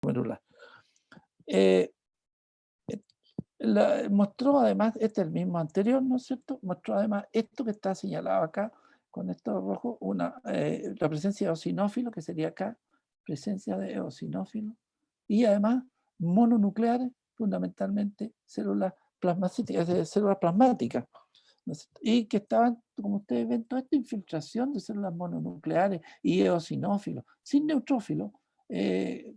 glomerular. Eh, mostró además, este es el mismo anterior, ¿no es cierto? Mostró además esto que está señalado acá, con esto rojo, la presencia de eosinófilos, que sería acá, presencia de eosinófilos, y además mononucleares, fundamentalmente células plasmacíticas, células plasmáticas, ¿no es cierto? Y que estaban, como ustedes ven, toda esta infiltración de células mononucleares y eosinófilos, sin neutrófilos,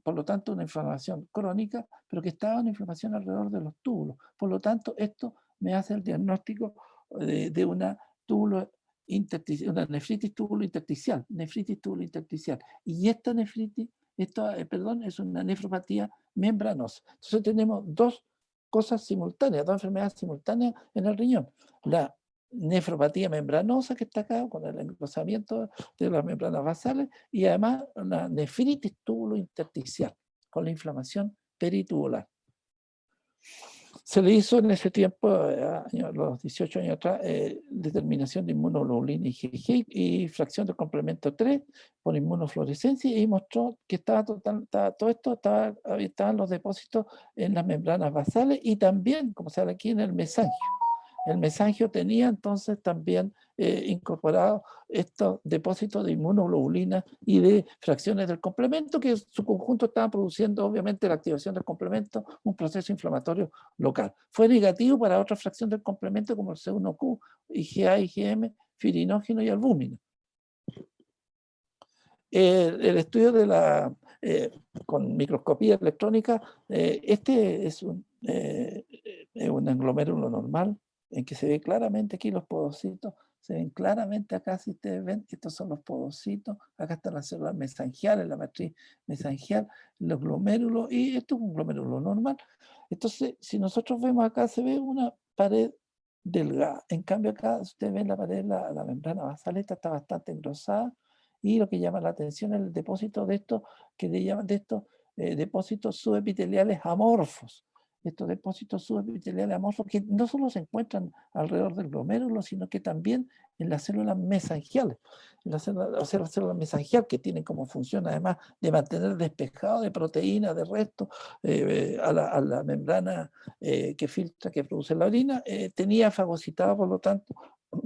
por lo tanto una inflamación crónica, pero que estaba una inflamación alrededor de los túbulos. Por lo tanto, esto me hace el diagnóstico de una túbulo intersticial, una nefritis túbulo intersticial, Y esta nefritis, perdón, es una nefropatía membranosa. Entonces tenemos dos cosas simultáneas, dos enfermedades simultáneas en el riñón. La nefropatía membranosa que está acá, con el engrosamiento de las membranas basales, y además una nefritis túbulo intersticial, con la inflamación peritubular. Se le hizo en ese tiempo, los 18 años atrás, determinación de inmunoglobulina IgG y fracción del complemento 3 por inmunofluorescencia, y mostró que todo esto estaban los depósitos en las membranas basales y también, como se ve aquí, en el mesangio. El mesangio tenía entonces también incorporado estos depósitos de inmunoglobulina y de fracciones del complemento, que en su conjunto estaban produciendo obviamente la activación del complemento, un proceso inflamatorio local. Fue negativo para otra fracción del complemento como el C1Q, IgA, IgM, firinógeno y albúmina. El estudio de con microscopía electrónica, este es un glomérulo normal, en que se ve claramente aquí los podocitos, se ven claramente acá, si ustedes ven, estos son los podocitos, acá están las células mesangiales, la matriz mesangial, los glomérulos, y esto es un glomérulo normal. Entonces, si nosotros vemos acá, se ve una pared delgada. En cambio acá, si ustedes ven la pared, la membrana basal, esta está bastante engrosada, y lo que llama la atención es el depósito de estos, que le llaman de estos depósitos subepiteliales amorfos. Estos depósitos subepiteliales amorfos que no solo se encuentran alrededor del glomérulo, sino que también en las células mesangiales. En las células mesangiales, que tienen como función además de mantener despejado de proteínas, de restos, a la membrana que filtra, que produce la orina, tenía fagocitado, por lo tanto,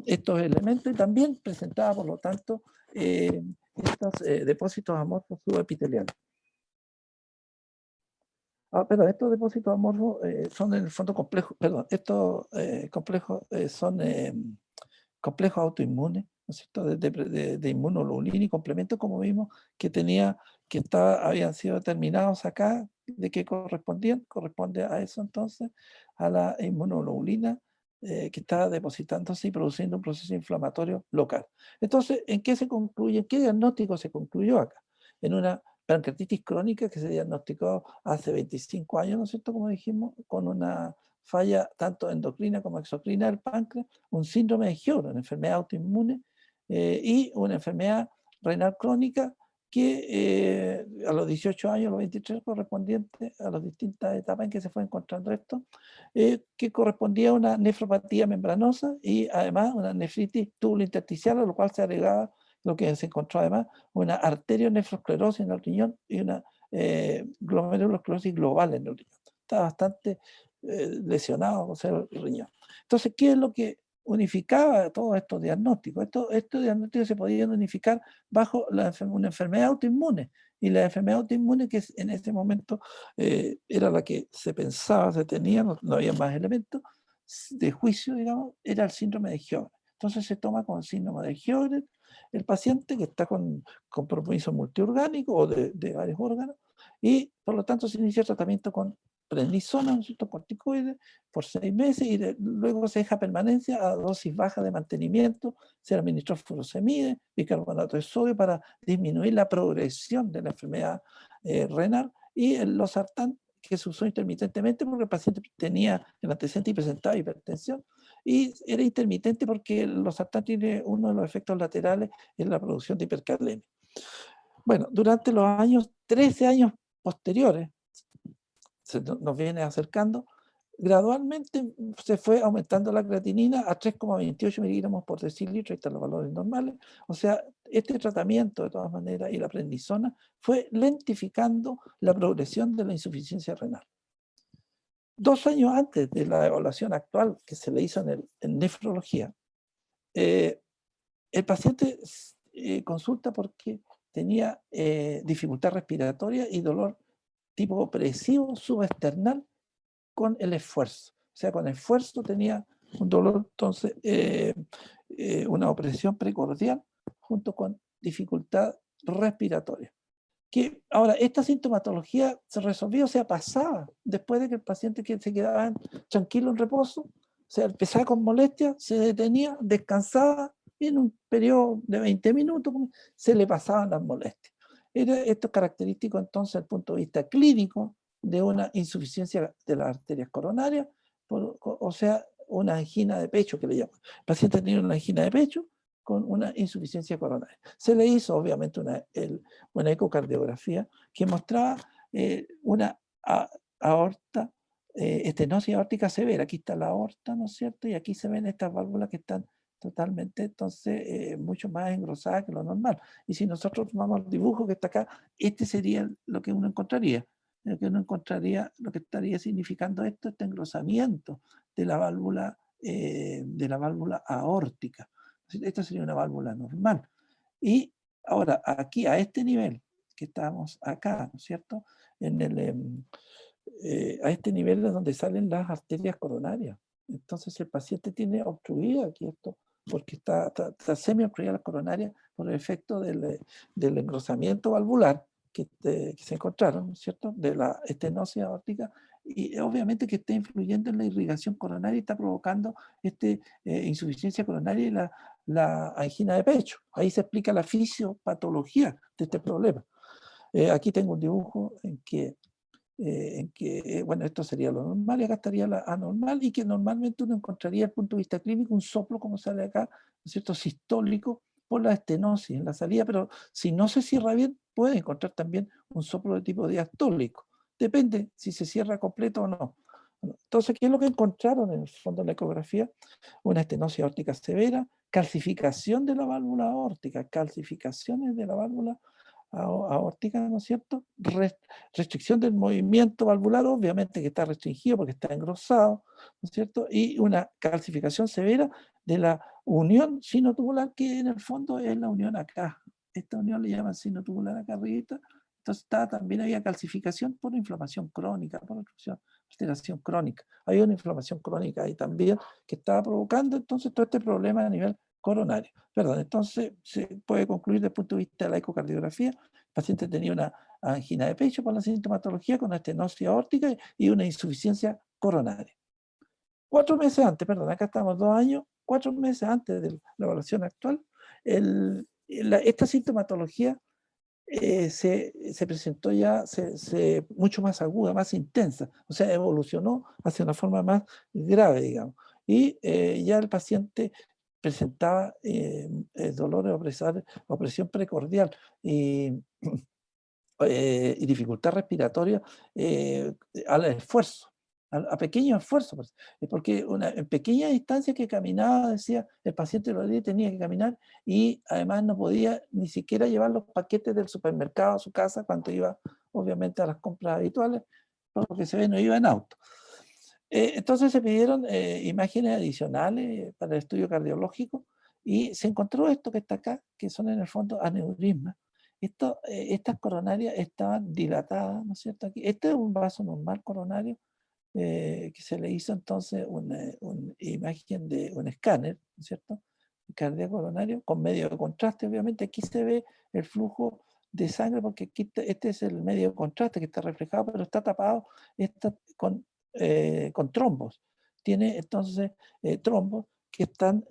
estos elementos, y también presentaba, por lo tanto, estos depósitos amorfos subepiteliales. Perdón, estos depósitos amorfos son en el fondo complejos, perdón, estos complejos son complejos autoinmunes, ¿no es cierto?, de inmunoglobulina y complementos, como vimos, habían sido determinados acá, de qué correspondían. Corresponde a eso entonces, a la inmunoglobulina que está depositándose y produciendo un proceso inflamatorio local. Entonces, ¿en qué se concluye? ¿En qué diagnóstico se concluyó acá? En una pancreatitis crónica que se diagnosticó hace 25 años, ¿no es cierto?, como dijimos, con una falla tanto endocrina como exocrina del páncreas, un síndrome de Sjögren, una enfermedad autoinmune, y una enfermedad renal crónica que a los 18 años, los 23 correspondientes a las distintas etapas en que se fue encontrando esto, que correspondía a una nefropatía membranosa y además una nefritis tubulointersticial, a lo cual se agregaba lo que se encontró además, una arterionefrosclerosis en el riñón y una glomerulosclerosis global en el riñón. Está bastante lesionado, o sea, el riñón. Entonces, ¿qué es lo que unificaba todos estos diagnósticos? Estos diagnósticos se podían unificar bajo una enfermedad autoinmune. Y la enfermedad autoinmune, que en ese momento era la que se pensaba, se tenía, no había más elementos de juicio, digamos, era el síndrome de Sjögren. Entonces se toma con el síndrome de Sjögren el paciente que está con compromiso multiorgánico o de varios órganos, y por lo tanto se inicia el tratamiento con prednisona, un cierto corticoide, por 6 meses, y luego se deja permanencia a dosis baja de mantenimiento, se administró furosemide, bicarbonato de sodio, para disminuir la progresión de la enfermedad renal, y el losartán, que se usó intermitentemente porque el paciente tenía el antecedente y presentaba hipertensión, y era intermitente porque el losartán tiene uno de los efectos laterales en la producción de hipercalemia. Bueno, durante los 13 años posteriores, nos viene acercando, gradualmente se fue aumentando la creatinina a 3,28 miligramos por decilitro, ahí están los valores normales. O sea, este tratamiento, de todas maneras, y la prednisona, fue lentificando la progresión de la insuficiencia renal. 2 años antes de la evaluación actual que se le hizo en nefrología, el paciente consulta porque tenía dificultad respiratoria y dolor tipo opresivo subesternal con el esfuerzo. O sea, con esfuerzo tenía un dolor, entonces, una opresión precordial junto con dificultad respiratoria. Que ahora, esta sintomatología se resolvía, o sea, pasaba después de que el paciente se quedaba tranquilo en reposo, o sea, empezaba con molestia, se detenía, descansaba y en un periodo de 20 minutos se le pasaban las molestias. Esto es característico entonces desde el punto de vista clínico de una insuficiencia de las arterias coronarias, o sea, una angina de pecho que le llaman. El paciente tenía una angina de pecho con una insuficiencia coronaria. Se le hizo obviamente una ecocardiografía que mostraba una aorta, estenosis aórtica severa. Aquí está la aorta, ¿no es cierto? Y aquí se ven estas válvulas que están totalmente, entonces, mucho más engrosadas que lo normal. Y si nosotros tomamos el dibujo que está acá, este sería lo que uno encontraría. Lo que uno encontraría, lo que estaría significando esto, este engrosamiento de la válvula aórtica. Esta sería una válvula normal. Y ahora, aquí, a este nivel, que estamos acá, ¿no es cierto? A este nivel es donde salen las arterias coronarias. Entonces el paciente tiene obstruida aquí esto, porque está semi-obstruida la coronaria por el efecto del engrosamiento valvular que se encontraron, ¿no es cierto? De la estenosis aórtica, y obviamente que está influyendo en la irrigación coronaria y está provocando insuficiencia coronaria y la angina de pecho. Ahí se explica la fisiopatología de este problema. Aquí tengo un dibujo en que bueno, esto sería lo normal y acá estaría la anormal, y que normalmente uno encontraría desde el punto de vista clínico un soplo, como sale acá, ¿no es cierto?, sistólico por la estenosis en la salida, pero si no se cierra bien, puede encontrar también un soplo de tipo diastólico. Depende si se cierra completo o no. Entonces, ¿qué es lo que encontraron en el fondo de la ecografía? Una estenosis aórtica severa, calcificación de la válvula aórtica, calcificaciones de la válvula aórtica, ¿no es cierto? Restricción del movimiento valvular, obviamente que está restringido porque está engrosado, ¿no es cierto? Y una calcificación severa de la unión sinotubular, que en el fondo es la unión acá. Esta unión le llaman sinotubular acá arriba. Entonces también había calcificación por inflamación crónica, por alteración crónica. Hay una inflamación crónica ahí también que estaba provocando entonces todo este problema a nivel coronario. Perdón, entonces se puede concluir desde el punto de vista de la ecocardiografía. El paciente tenía una angina de pecho por la sintomatología con estenosis aórtica y una insuficiencia coronaria. 4 meses antes, perdón, acá estamos 2 años, 4 meses antes de la evaluación actual, esta sintomatología se presentó ya mucho más aguda, más intensa, o sea, evolucionó hacia una forma más grave, digamos. Y ya el paciente presentaba dolores, opresión precordial y dificultad respiratoria al esfuerzo, a pequeño esfuerzo, porque en pequeña distancia que caminaba, decía, el paciente tenía que caminar, y además no podía ni siquiera llevar los paquetes del supermercado a su casa cuando iba, obviamente, a las compras habituales, porque se ve, no iba en auto. Entonces se pidieron imágenes adicionales para el estudio cardiológico, y se encontró esto que está acá, que son en el fondo aneurismas. Estas coronarias estaban dilatadas, ¿no es cierto? Este es un vaso normal coronario, que se le hizo entonces una imagen de un escáner, ¿no es cierto? Cardíaco coronario con medio de contraste, obviamente. Aquí se ve el flujo de sangre, porque aquí este es el medio de contraste que está reflejado, pero está tapado con trombos. Tiene entonces trombos que están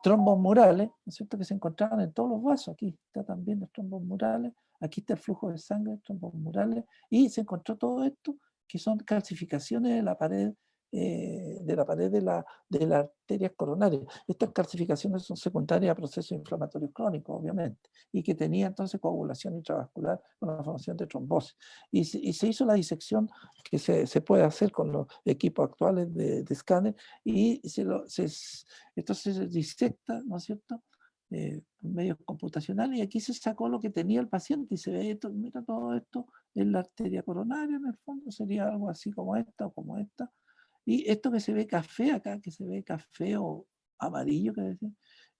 trombos murales, ¿no es cierto?, que se encontraban en todos los vasos. Aquí está también los trombos murales, aquí está el flujo de sangre, trombos murales, y se encontró todo esto, que son calcificaciones de la pared de la pared de las arterias coronarias. Estas calcificaciones son secundarias a procesos inflamatorios crónicos, obviamente, y que tenía entonces coagulación intravascular con la formación de trombosis. Y se hizo la disección que se puede hacer con los equipos actuales de escáner, y entonces se disecta, ¿no es cierto?, medios computacionales, y aquí se sacó lo que tenía el paciente y se ve esto, mira todo esto en la arteria coronaria, en el fondo sería algo así como esta o como esta, y esto que se ve café acá, que se ve café o amarillo, que decía,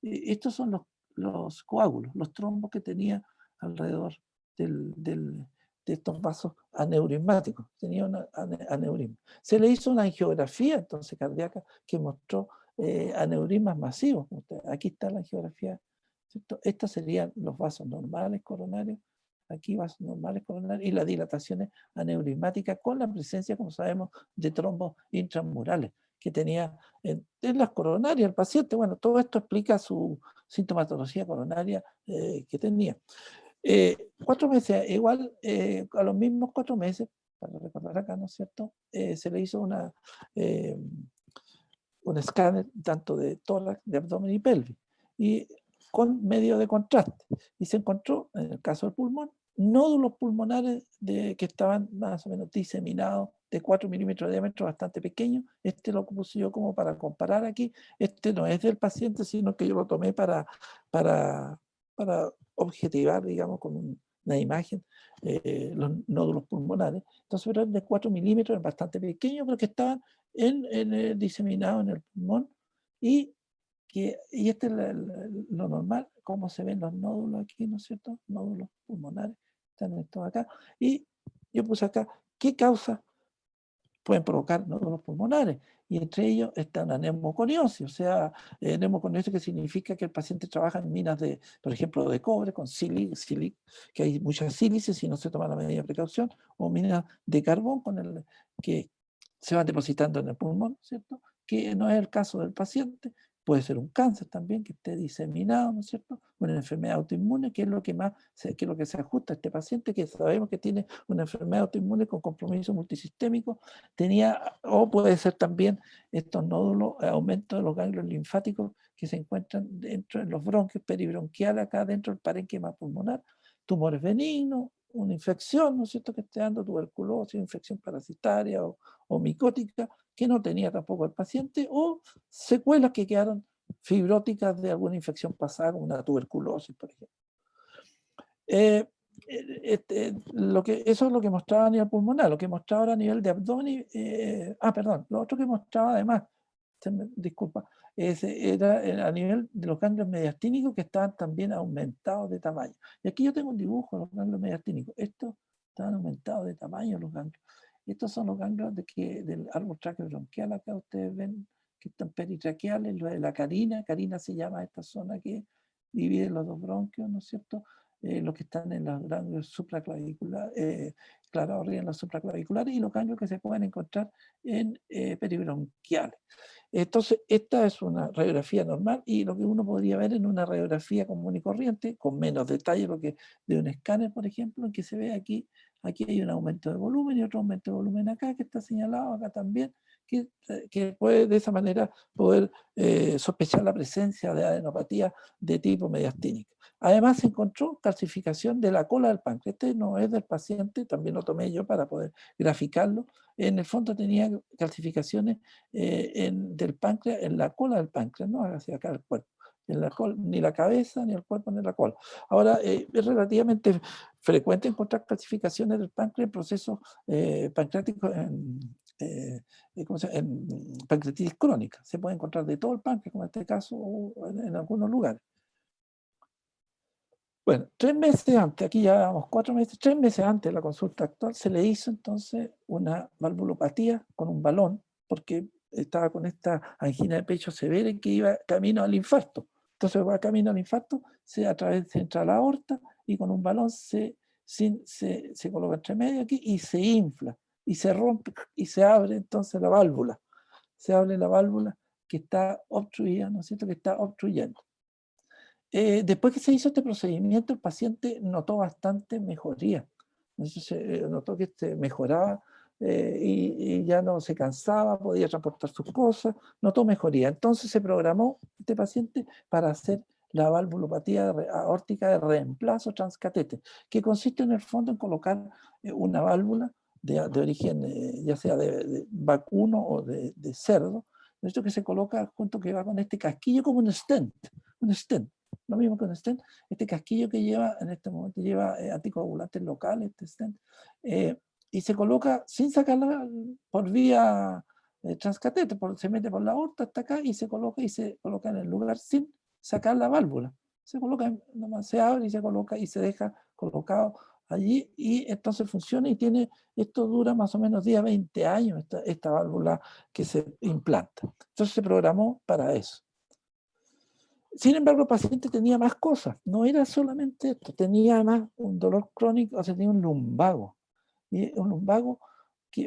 estos son los coágulos, los trombos que tenía alrededor de estos vasos aneurismáticos, tenía un aneurisma. Se le hizo una angiografía entonces cardíaca que mostró aneurismas masivos. Aquí está la angiografía, ¿cierto? Estos serían los vasos normales coronarios, aquí vasos normales coronarios, y las dilataciones aneurismáticas con la presencia, como sabemos, de trombos intramurales que tenía en las coronarias el paciente. Bueno, todo esto explica su sintomatología coronaria que tenía. 4 meses, igual a los mismos 4 meses, para recordar acá, ¿no es cierto?, se le hizo un escáner tanto de tórax, de abdomen y pelvis, y con medio de contraste. Y se encontró, en el caso del pulmón, nódulos pulmonares que estaban más o menos diseminados, de 4 milímetros de diámetro, bastante pequeños. Este lo puse yo como para comparar aquí. Este no es del paciente, sino que yo lo tomé para, para objetivar, digamos, con una imagen, los nódulos pulmonares. Entonces eran de 4 milímetros, bastante pequeños, pero que estaban diseminado en el pulmón, y este es lo normal, como se ven los nódulos aquí, ¿no es cierto? Nódulos pulmonares, están estos acá, y yo puse acá, ¿qué causas pueden provocar nódulos pulmonares? Y entre ellos está la neumoconiosis, o sea, neumoconiosis, que significa que el paciente trabaja en minas de, por ejemplo, de cobre, con sílice, que hay muchas sílices si no se toma la medida de precaución, o minas de carbón que se van depositando en el pulmón, ¿cierto? Que no es el caso del paciente. Puede ser un cáncer también que esté diseminado, ¿no es cierto? Una enfermedad autoinmune, que es lo que que es lo que se ajusta a este paciente, que sabemos que tiene una enfermedad autoinmune con compromiso multisistémico. O puede ser también estos nódulos, aumento de los ganglios linfáticos que se encuentran dentro de los bronquios peribronquiales, acá dentro del parénquima pulmonar, tumores benignos, una infección, ¿no es cierto?, que esté dando tuberculosis, infección parasitaria o micótica, que no tenía tampoco el paciente, o secuelas que quedaron fibróticas de alguna infección pasada, como una tuberculosis, por ejemplo. Eso es lo que mostraba a nivel pulmonar. Lo que mostraba ahora a nivel de abdomen, perdón, lo otro que mostraba además, disculpa, era a nivel de los ganglios mediastínicos, que estaban también aumentados de tamaño. Y aquí yo tengo un dibujo de los ganglios mediastínicos. Estos estaban aumentados de tamaño, los ganglios. Estos son los ganglios del árbol traqueobronquial. Acá ustedes ven que están peritraqueales, lo de la carina se llama esta zona que divide los dos bronquios, ¿no es cierto? Los que están en los ganglios supraclaviculares, claro, arriba en los supraclaviculares, y los ganglios que se pueden encontrar en peribronquiales. Entonces, esta es una radiografía normal, y lo que uno podría ver en una radiografía común y corriente, con menos detalle lo que de un escáner, por ejemplo, en que se ve aquí hay un aumento de volumen y otro aumento de volumen acá, que está señalado acá también, que puede de esa manera poder sospechar la presencia de adenopatía de tipo mediastínica. Además, se encontró calcificación de la cola del páncreas. Este no es del paciente, también lo tomé yo para poder graficarlo. En el fondo tenía calcificaciones del páncreas, en la cola del páncreas, no hacia acá el cuerpo. En la cola, ni la cabeza, ni el cuerpo, ni la cola. Ahora, es relativamente frecuente encontrar calcificaciones del páncreas en procesos pancreáticos, en pancreatitis crónica. Se puede encontrar de todo el páncreas, como en este caso, o en algunos lugares. Bueno, 3 meses antes, aquí ya vamos 4 meses, 3 meses antes de la consulta actual, se le hizo entonces una valvulopatía con un balón, porque estaba con esta angina de pecho severa y que iba camino al infarto. Entonces va camino al infarto, se entra a la aorta, y con un balón se coloca entre medio aquí y se infla, y se rompe y se abre entonces la válvula. Se abre la válvula que está obstruida, ¿no es cierto?, que está obstruyendo. Después que se hizo este procedimiento, el paciente notó bastante mejoría. Entonces, notó que mejoraba y ya no se cansaba, podía transportar sus cosas, notó mejoría. Entonces se programó este paciente para hacer la valvulopatía aórtica de reemplazo transcatéter, que consiste en el fondo en colocar una válvula de origen ya sea de vacuno o de cerdo, esto que se coloca junto, que va con este casquillo como un stent, lo mismo que un stent, este casquillo que lleva, en este momento lleva anticoagulantes locales, este stent, y se coloca sin sacarla por vía transcatéter, se mete por la aorta hasta acá y se coloca en el lugar sin sacar la válvula. Se coloca, nomás se abre y se coloca y se deja colocado allí y entonces funciona y esto dura más o menos 10 a 20 años, esta válvula que se implanta. Entonces se programó para eso. Sin embargo, el paciente tenía más cosas, no era solamente esto, tenía además un dolor crónico, o sea, tenía un lumbago. Y un lumbago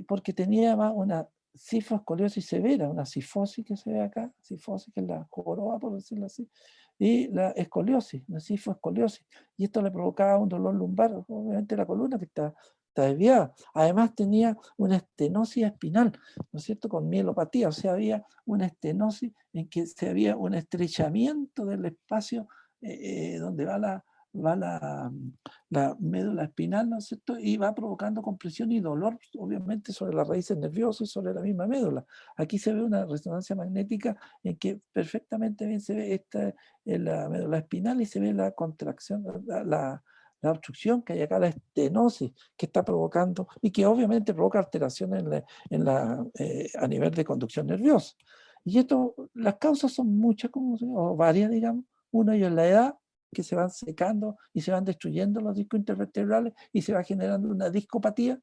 porque tenía además una cifoescoliosis severa, una cifosis que se ve acá, cifosis que es la joroba, por decirlo así, y la escoliosis, una cifoescoliosis. Y esto le provocaba un dolor lumbar, obviamente la columna que está desviada. Además tenía una estenosis espinal, ¿no es cierto?, con mielopatía, o sea, había una estenosis en que se había un estrechamiento del espacio donde va la médula espinal, ¿no es cierto? Y va provocando compresión y dolor, obviamente, sobre las raíces nerviosas y sobre la misma médula. Aquí se ve una resonancia magnética en que perfectamente bien se ve esta en la médula espinal y se ve la contracción, la obstrucción que hay acá, la estenosis que está provocando y que obviamente provoca alteraciones a nivel de conducción nerviosa. Y esto, las causas son muchas, o varias, digamos. Uno de ellos es la edad, que se van secando y se van destruyendo los discos intervertebrales y se va generando una discopatía.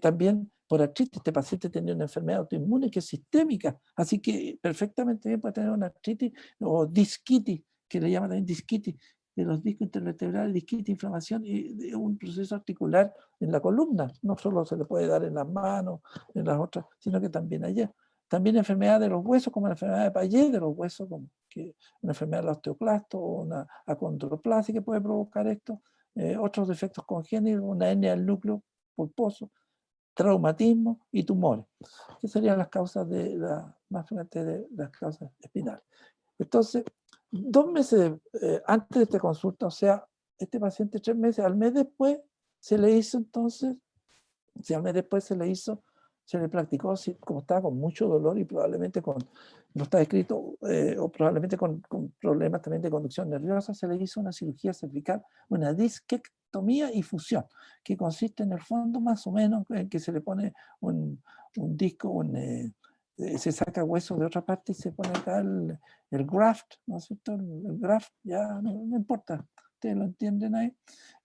También por artritis, este paciente tenía una enfermedad autoinmune que es sistémica, así que perfectamente bien puede tener una artritis o disquitis, que le llaman también disquitis, de los discos intervertebrales, disquitis, inflamación y de un proceso articular en la columna. No solo se le puede dar en las manos, en las otras, sino que también allá. También enfermedad de los huesos, como la enfermedad de Payet de los huesos, como que una enfermedad del osteoclasto o una acondroplasia que puede provocar esto. Otros defectos congénitos, una hernia del núcleo pulposo, traumatismo y tumores, que serían las causas más frecuentes de las causas espinales. Entonces, 2 meses antes de esta consulta, o sea, este paciente 3 meses, al mes después se le hizo entonces, si al mes después se le practicó, como estaba con mucho dolor y probablemente no está escrito, o probablemente con problemas también de conducción nerviosa, se le hizo una cirugía cervical, una disquectomía y fusión, que consiste en el fondo más o menos en que se le pone un disco, se saca hueso de otra parte y se pone acá el graft, ¿no es cierto? El graft, ya no importa, ustedes lo entienden ahí,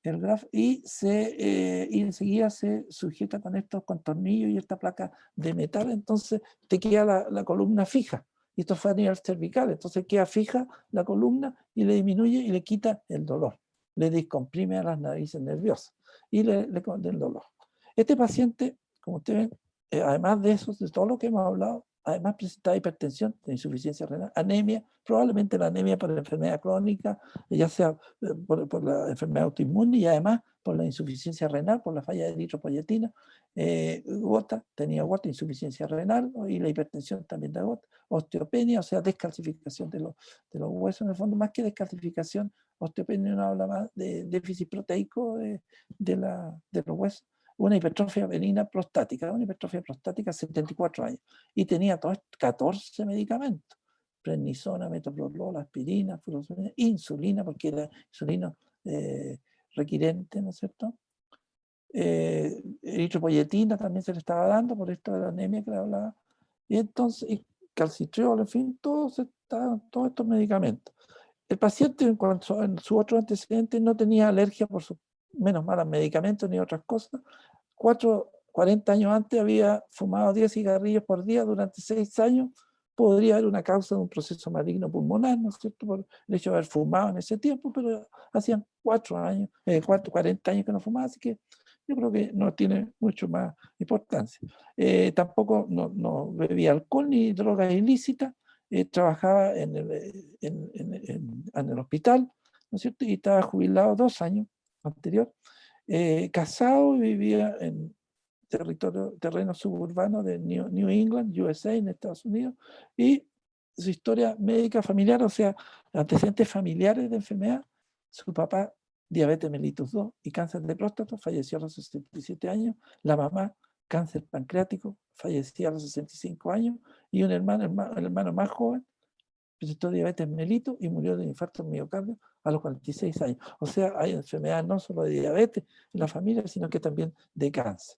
el graft, y enseguida se sujeta con estos con tornillos y esta placa de metal, entonces te queda la columna fija. Y esto fue a nivel cervical, entonces queda fija la columna y le disminuye y le quita el dolor. Le descomprime a las narices nerviosas y le el dolor. Este paciente, como ustedes ven, además de eso, de todo lo que hemos hablado, además presenta hipertensión, insuficiencia renal, anemia, probablemente la anemia por la enfermedad crónica, ya sea por la enfermedad autoinmune y además por la insuficiencia renal, por la falla de eritropoyetina, gota, tenía gota, insuficiencia renal y la hipertensión también de gota, osteopenia, o sea, descalcificación de los huesos, en el fondo, más que descalcificación, osteopenia no habla más de déficit proteico de los huesos, una hipertrofia benigna prostática, 74 años, y tenía 14 medicamentos, prednisona, metoprolol, aspirina, furosemida, insulina, porque era insulina requirente, ¿no es cierto? Eritropoyetina también se le estaba dando por esto de la anemia que le hablaba, y entonces, y calcitriol, en fin, todos estos medicamentos. El paciente, en su otro antecedente, no tenía alergia por sus menos malos medicamentos ni otras cosas. 40 años antes había fumado 10 cigarrillos por día durante 6 años. Podría haber una causa de un proceso maligno pulmonar, ¿no es cierto?, por el hecho de haber fumado en ese tiempo, pero hacían 40 años que no fumaba, así que yo creo que no tiene mucho más importancia. Tampoco no bebía alcohol ni drogas ilícitas, trabajaba en el hospital, ¿no es cierto?, y estaba jubilado 2 años anterior, casado y vivía terreno suburbano de New England, USA, en Estados Unidos, y su historia médica familiar, o sea, antecedentes familiares de enfermedad. Su papá, diabetes mellitus 2 y cáncer de próstata, falleció a los 67 años. La mamá, cáncer pancreático, fallecía a los 65 años. Y un hermano, el hermano más joven, presentó diabetes mellitus y murió de infarto miocardio a los 46 años. O sea, hay enfermedades no solo de diabetes en la familia, sino que también de cáncer.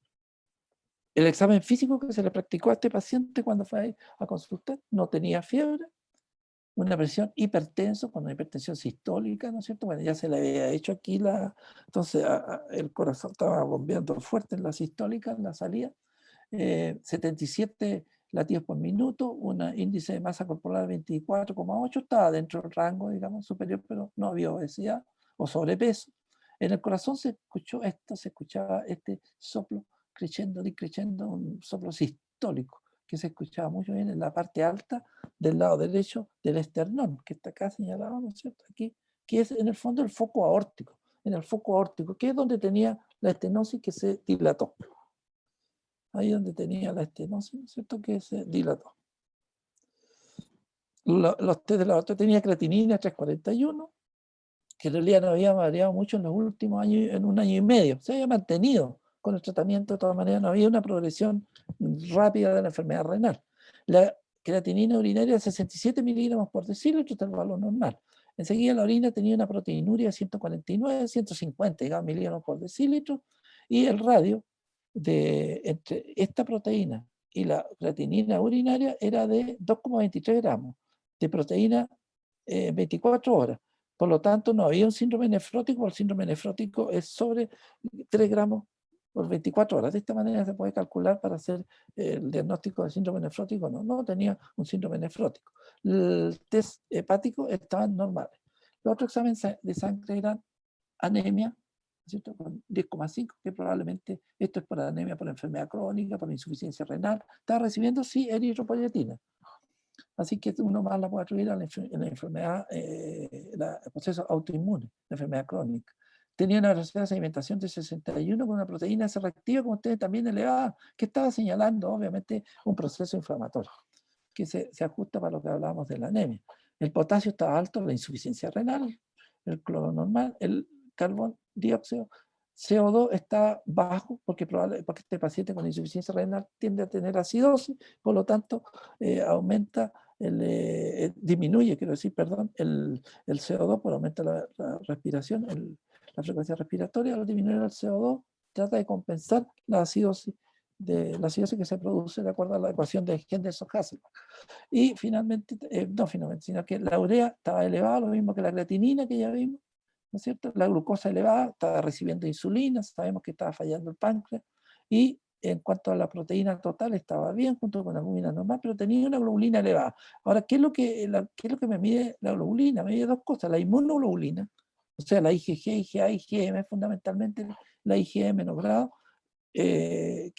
El examen físico que se le practicó a este paciente cuando fue a consultar no tenía fiebre, una presión hipertenso con una hipertensión sistólica, ¿no es cierto? Bueno, ya se le había hecho aquí entonces el corazón estaba bombeando fuerte en la sistólica, en la salida, 77 latidos por minuto, un índice de masa corporal 24,8, estaba dentro del rango, digamos, superior, pero no había obesidad o sobrepeso. En el corazón se escuchaba este soplo creciendo, decreciendo, un soplo sistólico, que se escuchaba muy bien en la parte alta del lado derecho del esternón, que está acá señalado, ¿no es cierto? Aquí, que es en el fondo el foco aórtico, en el foco aórtico, que es donde tenía la estenosis que se dilató. Ahí donde tenía la estenosis, ¿no es cierto? Que se dilató. Los test de laboratorio tenía creatinina 341, que en realidad no había variado mucho en los últimos años, en un año y medio. Se había mantenido con el tratamiento, de todas maneras no había una progresión rápida de la enfermedad renal. La creatinina urinaria de 67 miligramos por decilitro, está el valor normal. Enseguida la orina tenía una proteinuria de 149, 150 digamos, miligramos por decilitro, y el radio entre esta proteína y la creatinina urinaria era de 2,23 gramos de proteína 24 horas. Por lo tanto, no había un síndrome nefrótico, el síndrome nefrótico es sobre 3 gramos por 24 horas. De esta manera se puede calcular para hacer el diagnóstico de síndrome nefrótico. No tenía un síndrome nefrótico. El test hepático estaban normales. Los otros exámenes de sangre eran anemia, ¿cierto? Con 10,5, que probablemente esto es por anemia, por enfermedad crónica, por insuficiencia renal. Estaba recibiendo, sí, eritropoyetina. Así que uno más la puede atribuir a la enfermedad, el proceso autoinmune, la enfermedad crónica. Tenía una velocidad de sedimentación de 61 con una proteína S reactiva, como ustedes también elevada, que estaba señalando, obviamente, un proceso inflamatorio, que se ajusta para lo que hablábamos de la anemia. El potasio estaba alto, la insuficiencia renal, el cloro normal, el carbón dióxido, CO2 está bajo, porque este paciente con insuficiencia renal tiende a tener acidosis, por lo tanto, aumenta disminuye, quiero decir, perdón, el CO2 por aumenta la respiración, la frecuencia respiratoria. Al disminuir el CO2 trata de compensar la acidosis que se produce de acuerdo a la ecuación de Henderson-Hasselbalch. Y finalmente, no finalmente, sino que la urea estaba elevada, lo mismo que la creatinina que ya vimos, ¿no es cierto? La glucosa elevada, estaba recibiendo insulina, sabemos que estaba fallando el páncreas, y en cuanto a la proteína total estaba bien junto con la albúmina normal, pero tenía una globulina elevada. Ahora, ¿qué es lo que me mide la globulina? Me mide dos cosas, la inmunoglobulina, o sea, la IgG, IgA, IgM, fundamentalmente la IgM menos grado, que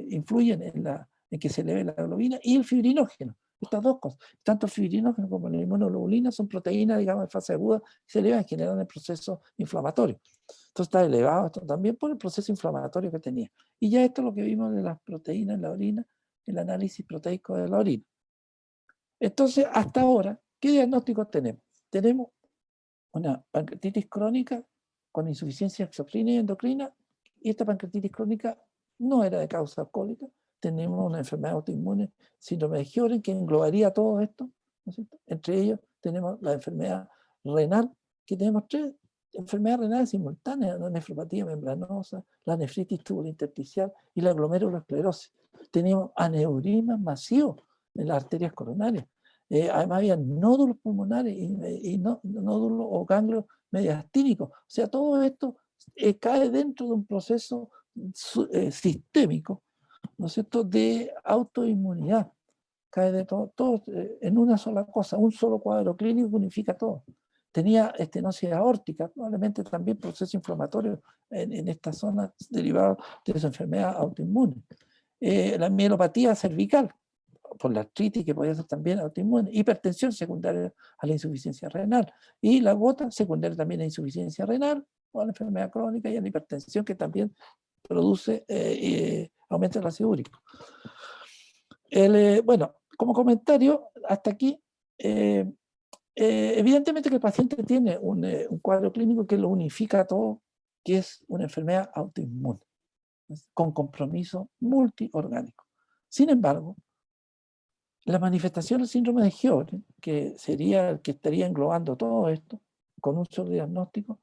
influyen en que se eleve la globina, y el fibrinógeno. Estas dos cosas, tanto el fibrinógeno como la inmunoglobulina son proteínas, digamos, en fase aguda, que se elevan y generan el proceso inflamatorio. Entonces está elevado esto también por el proceso inflamatorio que tenía. Y ya esto es lo que vimos de las proteínas en la orina, el análisis proteico de la orina. Entonces, hasta ahora, ¿qué diagnósticos tenemos? Tenemos una pancreatitis crónica con insuficiencia exocrina y endocrina, y esta pancreatitis crónica no era de causa alcohólica. Tenemos una enfermedad autoinmune, síndrome de Sjögren, que englobaría todo esto, ¿no es cierto? Entre ellos tenemos la enfermedad renal, que tenemos tres enfermedades renales simultáneas: la nefropatía membranosa, la nefritis tubulointersticial y la glomerulosclerosis. Teníamos aneurismas masivos en las arterias coronarias. Además había nódulos pulmonares y nódulos o ganglios mediastínicos. O sea, todo esto cae dentro de un proceso sistémico, ¿no es cierto?, de autoinmunidad. Cae de todo en una sola cosa, un solo cuadro clínico que unifica todo. Tenía estenosis aórtica, probablemente también proceso inflamatorio en esta zona derivado de su enfermedad autoinmune. La mielopatía cervical, por la artritis, que podía ser también autoinmune, hipertensión secundaria a la insuficiencia renal, y la gota secundaria también a la insuficiencia renal, o a la enfermedad crónica y a la hipertensión, que también produce, aumenta el ácido úrico. Bueno, como comentario, hasta aquí, evidentemente que el paciente tiene un cuadro clínico que lo unifica todo, que es una enfermedad autoinmune, con compromiso multiorgánico. Sin embargo, la manifestación del síndrome de Sjögren, que sería el que estaría englobando todo esto, con un solo diagnóstico,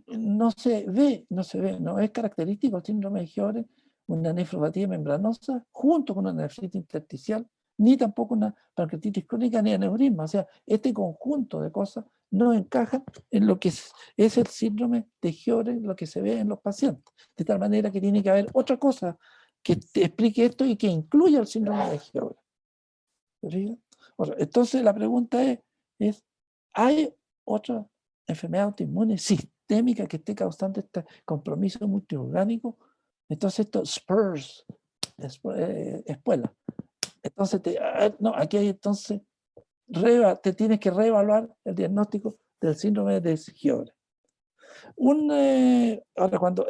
no se ve, no es característico el síndrome de Sjögren, una nefropatía membranosa junto con una nefritis intersticial, ni tampoco una pancreatitis crónica ni aneurisma. O sea, este conjunto de cosas no encajan en lo que es el síndrome de Sjögren, lo que se ve en los pacientes. De tal manera que tiene que haber otra cosa que te explique esto y que incluya el síndrome de Sjögren. Entonces la pregunta es ¿hay otra enfermedad autoinmune sistémica que esté causando este compromiso multiorgánico? Entonces esto spurs, espuela. Entonces, no, aquí hay entonces, te tienes que reevaluar el diagnóstico del síndrome de Sjögren. Ahora, cuando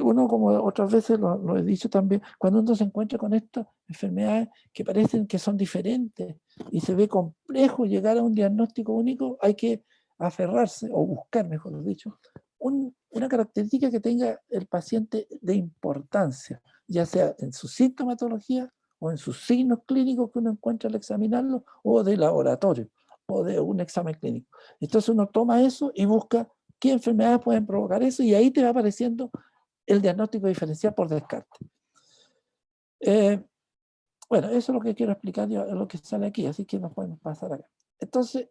uno, como otras veces lo he dicho también, cuando uno se encuentra con estas enfermedades que parecen que son diferentes y se ve complejo llegar a un diagnóstico único, hay que aferrarse, o buscar, mejor dicho, una característica que tenga el paciente de importancia, ya sea en su sintomatología o en sus signos clínicos que uno encuentra al examinarlo, o de laboratorio, o de un examen clínico. Entonces uno toma eso y busca qué enfermedades pueden provocar eso, y ahí te va apareciendo el diagnóstico diferencial por descarte. Bueno, eso es lo que quiero explicar yo, lo que sale aquí, así que nos podemos pasar acá. Entonces,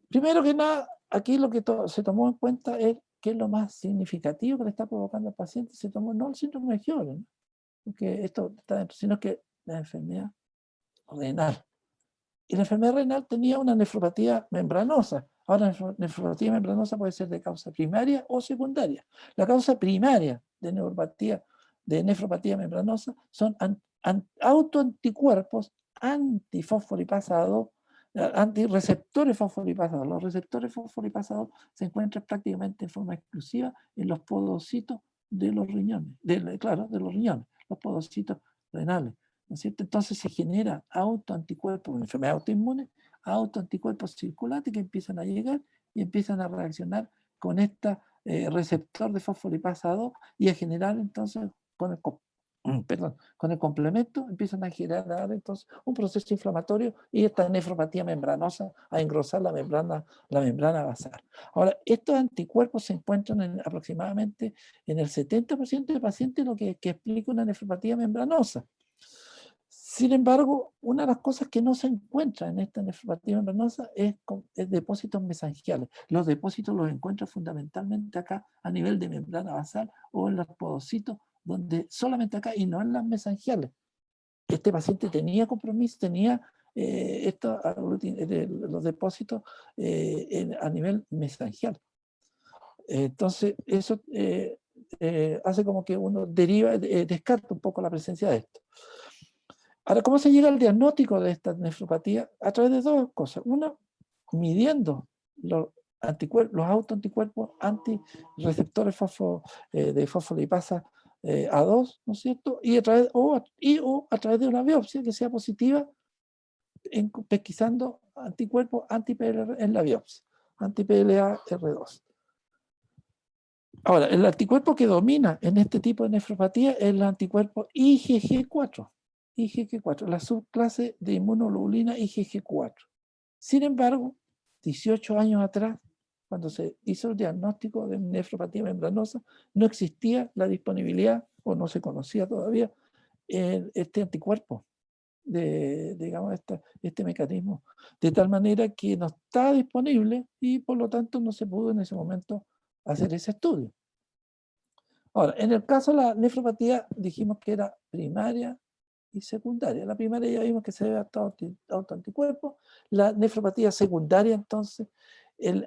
primero que nada, aquí lo que se tomó en cuenta es qué es lo más significativo que le está provocando al paciente. Se tomó no el síndrome de Sjögren, ¿no? Porque esto está dentro, sino que la enfermedad renal. Y la enfermedad renal tenía una nefropatía membranosa. Ahora, la nefropatía membranosa puede ser de causa primaria o secundaria. La causa primaria de nefropatía membranosa son autoanticuerpos antifosfolipasa 2, antirreceptores fosfolipasa 2. Los receptores fosfolipasa 2 se encuentran prácticamente en forma exclusiva en los podocitos de los riñones, de los riñones, los podocitos renales. ¿No es cierto? Entonces se genera autoanticuerpos, una enfermedad autoinmune, autoanticuerpos circulantes que empiezan a llegar y empiezan a reaccionar con este receptor de fosfolipasa 2 y a generar entonces con el complemento empiezan a generar entonces un proceso inflamatorio y esta nefropatía membranosa a engrosar la membrana basal. Ahora, estos anticuerpos se encuentran aproximadamente en el 70% de pacientes, lo que explica una nefropatía membranosa. Sin embargo, una de las cosas que no se encuentra en esta nefropatía membranosa es depósitos mesangiales. Los depósitos los encuentra fundamentalmente acá a nivel de membrana basal o en los podocitos, donde solamente acá y no en las mesangiales. Este paciente tenía compromiso, tenía los depósitos a nivel mesangial. Entonces, eso hace como que uno descarta un poco la presencia de esto. Ahora, ¿cómo se llega al diagnóstico de esta nefropatía? A través de dos cosas. Una, midiendo los autoanticuerpos antireceptores de fosfolipasa A2, ¿no es cierto? Y a través de una biopsia que sea positiva, pesquisando anticuerpos anti-PLR en la biopsia, anti-PLA-R2. Ahora, el anticuerpo que domina en este tipo de nefropatía es el anticuerpo IgG4. IgG4, la subclase de inmunoglobulina IgG4. Sin embargo, 18 años atrás, cuando se hizo el diagnóstico de nefropatía membranosa, no existía la disponibilidad, o no se conocía todavía, este anticuerpo, digamos, este mecanismo. De tal manera que no está disponible y por lo tanto no se pudo en ese momento hacer ese estudio. Ahora, en el caso de la nefropatía, dijimos que era primaria y secundaria. La primaria ya vimos que se debe a autoanticuerpos. La nefropatía secundaria, entonces, el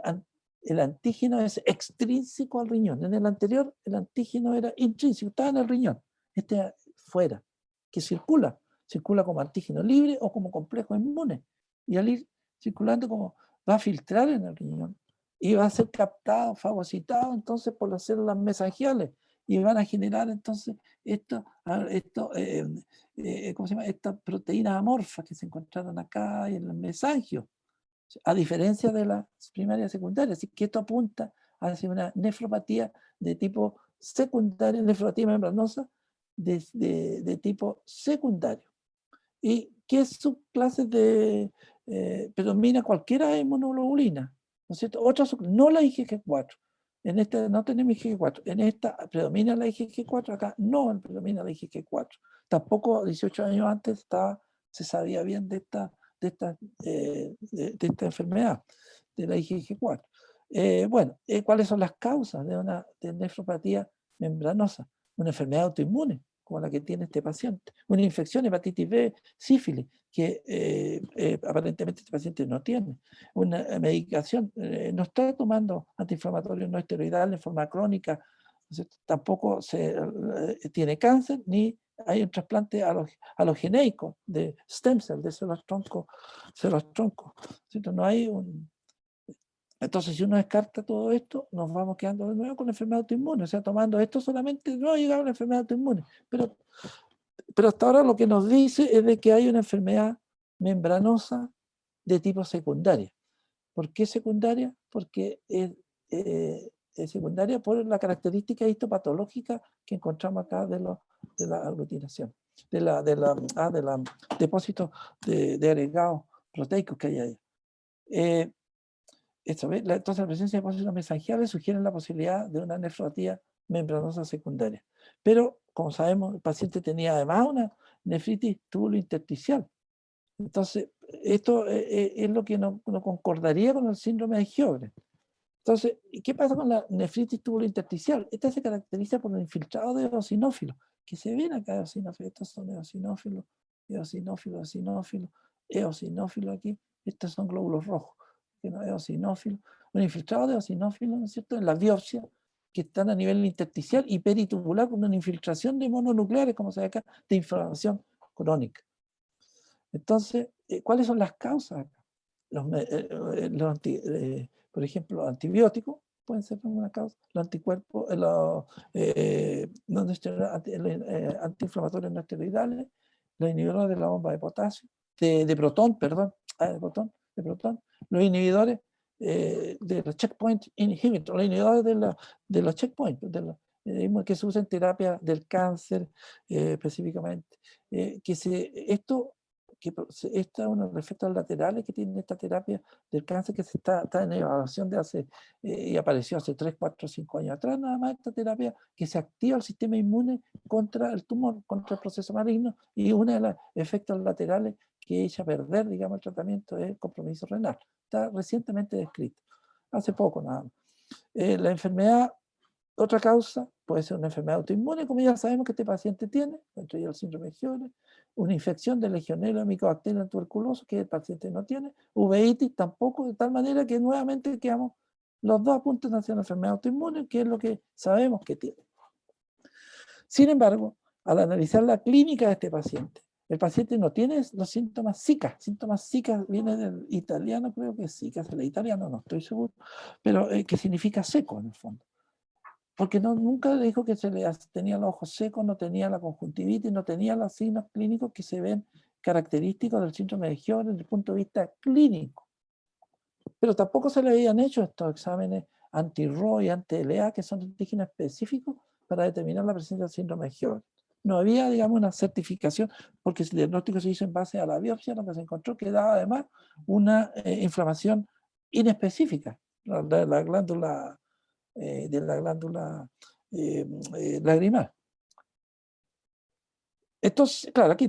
antígeno es extrínseco al riñón. En el anterior, el antígeno era intrínseco, estaba en el riñón. Este fuera, que circula como antígeno libre o como complejo inmune. Y al ir circulando, como va a filtrar en el riñón y va a ser captado, fagocitado entonces por las células mesangiales, y van a generar entonces ¿cómo se llama? Estas proteínas amorfas que se encontraron acá en el mesangio, a diferencia de la primaria y secundaria. Así que esto apunta hacia una nefropatía de tipo secundario, nefropatía membranosa de tipo secundario. ¿Y qué subclases predomina cualquiera de inmunoglobulina? ¿No es cierto? No la IgG4. En esta no tenemos IgG4. En esta predomina la IgG4, acá no predomina la IgG4. Tampoco 18 años antes se sabía bien de esta enfermedad, de la IgG4. ¿Cuáles son las causas de nefropatía membranosa? Una enfermedad autoinmune, como la que tiene este paciente. Una infección, hepatitis B, sífilis, que aparentemente este paciente no tiene. Una medicación, no está tomando antiinflamatorios no esteroidales en forma crónica, tampoco tiene cáncer, ni hay un trasplante alogeneico de stem cell, de células tronco. No hay un... Entonces, si uno descarta todo esto, nos vamos quedando de nuevo con la enfermedad autoinmune. O sea, tomando esto solamente no ha llegado a la enfermedad autoinmune. Pero hasta ahora lo que nos dice es de que hay una enfermedad membranosa de tipo secundaria. ¿Por qué secundaria? Porque es secundaria por la característica histopatológica que encontramos acá de la aglutinación, de los depósitos de agregados proteicos que hay ahí. Entonces, la presencia de depósitos mesangiales sugiere la posibilidad de una nefropatía membranosa secundaria. Pero, como sabemos, el paciente tenía además una nefritis tubulointersticial. Entonces, esto es lo que no concordaría con el síndrome de Sjögren. Entonces, ¿qué pasa con la nefritis tubulointersticial? Esta se caracteriza por un infiltrado de eosinófilos, que se ven acá eosinófilos. Estos son eosinófilos, eosinófilos aquí. Estos son glóbulos rojos, que no eosinófilos. Un infiltrado de eosinófilos, ¿no es cierto?, en la biopsia, que están a nivel intersticial y peritubular con una infiltración de mononucleares, como se ve acá, de inflamación crónica. Entonces, ¿cuáles son las causas? Por ejemplo, los antibióticos pueden ser una causa, los anticuerpos, antiinflamatorios no esteroidales, los inhibidores de la bomba de potasio, de protón, los inhibidores de los checkpoint inhibitors, los inhibidores de los checkpoints, que se usan en terapia del cáncer específicamente. Esta es uno de los efectos laterales que tiene esta terapia del cáncer que está en evaluación y apareció hace 3, 4, 5 años atrás, nada más esta terapia que se activa el sistema inmune contra el tumor, contra el proceso maligno, y uno de los efectos laterales que echa a perder, digamos, el tratamiento es el compromiso renal. Está recientemente descrito, hace poco nada más. La enfermedad, otra causa, puede ser una enfermedad autoinmune, como ya sabemos que este paciente tiene, entre ellos el síndrome de Sjögren, una infección de Legionella, Mycobacterium tuberculosis, que el paciente no tiene, uveitis tampoco, de tal manera que nuevamente quedamos los dos apuntes hacia la enfermedad autoinmune, que es lo que sabemos que tiene. Sin embargo, al analizar la clínica de este paciente, el paciente no tiene los síntomas Zika. Síntomas Zika viene del italiano, creo que es Zika, es el italiano, no estoy seguro, pero que significa seco en el fondo. Porque nunca le dijo que tenía los ojos secos, no tenía la conjuntivitis, no tenía los signos clínicos que se ven característicos del síndrome de Sjögren desde el punto de vista clínico. Pero tampoco se le habían hecho estos exámenes anti-RO y anti-LA, que son antígenos específicos para determinar la presencia del síndrome de Sjögren. No había, digamos, una certificación, porque el diagnóstico se hizo en base a la biopsia, lo que se encontró que daba además una inflamación inespecífica de la glándula lagrimal. Entonces, claro, aquí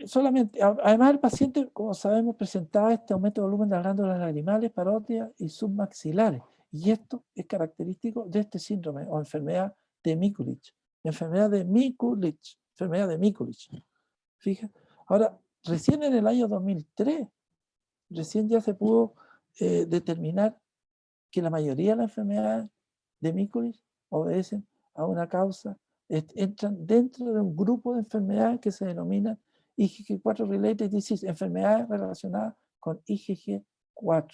solamente, además el paciente, como sabemos, presentaba este aumento de volumen de las glándulas lagrimales, parótidas y submaxilares. Y esto es característico de este síndrome o enfermedad de Mikulicz. Enfermedad de Mikulicz. Fíjate. Ahora, recién en el año 2003, recién ya se pudo determinar que la mayoría de las enfermedades de Mikulicz obedecen a una causa, entran dentro de un grupo de enfermedades que se denomina IgG4 Related Disease, enfermedades relacionadas con IgG4.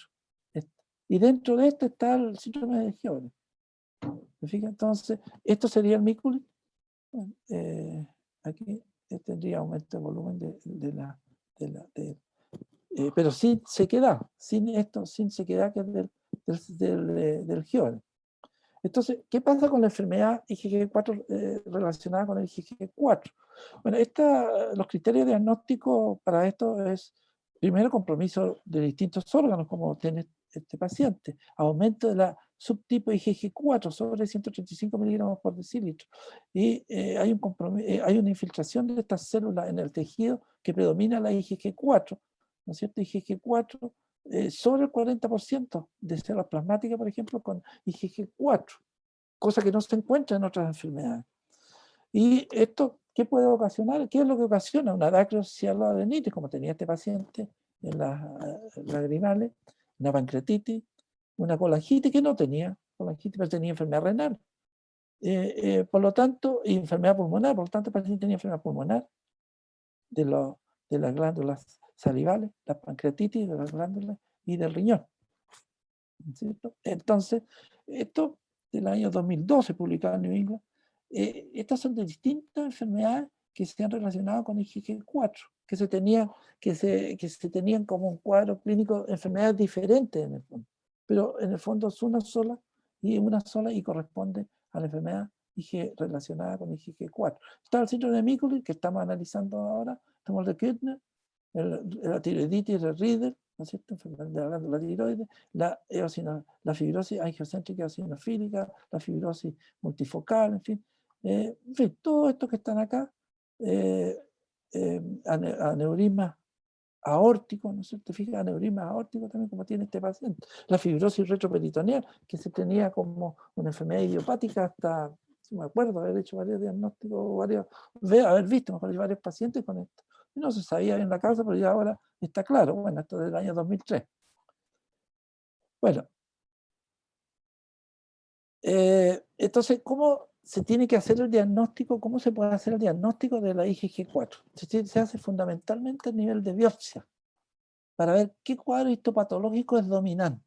Y dentro de esto está el síndrome de Sjögren. ¿Se fija? Entonces, esto sería el Miculin. Bueno, aquí tendría aumento de volumen pero sin sequedad, sin esto, sin sequedad que es del Gioven. Entonces, ¿qué pasa con la enfermedad IgG4 relacionada con el IgG4? Bueno, los criterios diagnósticos para esto es, primero, compromiso de distintos órganos, como tiene este paciente, aumento de la subtipo IgG4 sobre 135 miligramos por decilitro, y hay una infiltración de estas células en el tejido que predomina la IgG4, ¿no es cierto? IgG4 sobre el 40% de células plasmáticas, por ejemplo, con IgG4, cosa que no se encuentra en otras enfermedades. ¿Y esto qué puede ocasionar? ¿Qué es lo que ocasiona? Una dacrocialoadenitis, como tenía este paciente en las lagrimales, una pancreatitis, una colangitis que no tenía, colangitis, pero tenía enfermedad renal. Por lo tanto, y enfermedad pulmonar, por lo tanto, el paciente tenía enfermedad pulmonar de las glándulas salivales, la pancreatitis de las glándulas y del riñón. ¿Cierto? Entonces, esto del año 2012, publicado en New England, estas son de distintas enfermedades que se han relacionado con IgG4, que se tenían como un cuadro clínico, enfermedades diferentes en el fondo, pero en el fondo es una sola y corresponde a la enfermedad relacionada con IgG4. Está el síndrome de Mikulin, que estamos analizando ahora, tenemos el de Kuttner, la tiroiditis de Rieder, ¿no es cierto? Enfermedad de la glándula tiroides, la fibrosis angiocéntrica eosinofílica, la fibrosis multifocal, en fin, todo esto que están acá, aneurismas aórticos, ¿no es cierto? Fíjate, aneurismas aórticos también como tiene este paciente. La fibrosis retroperitoneal, que se tenía como una enfermedad idiopática hasta, si me acuerdo, haber hecho varios diagnósticos, haber visto mejor varios pacientes con esto. Y no se sabía bien la causa, pero ya ahora está claro. Bueno, esto del año 2003. Bueno, entonces, ¿cómo se tiene que hacer el diagnóstico? ¿Cómo se puede hacer el diagnóstico de la IgG4? Se hace fundamentalmente a nivel de biopsia, para ver qué cuadro histopatológico es dominante.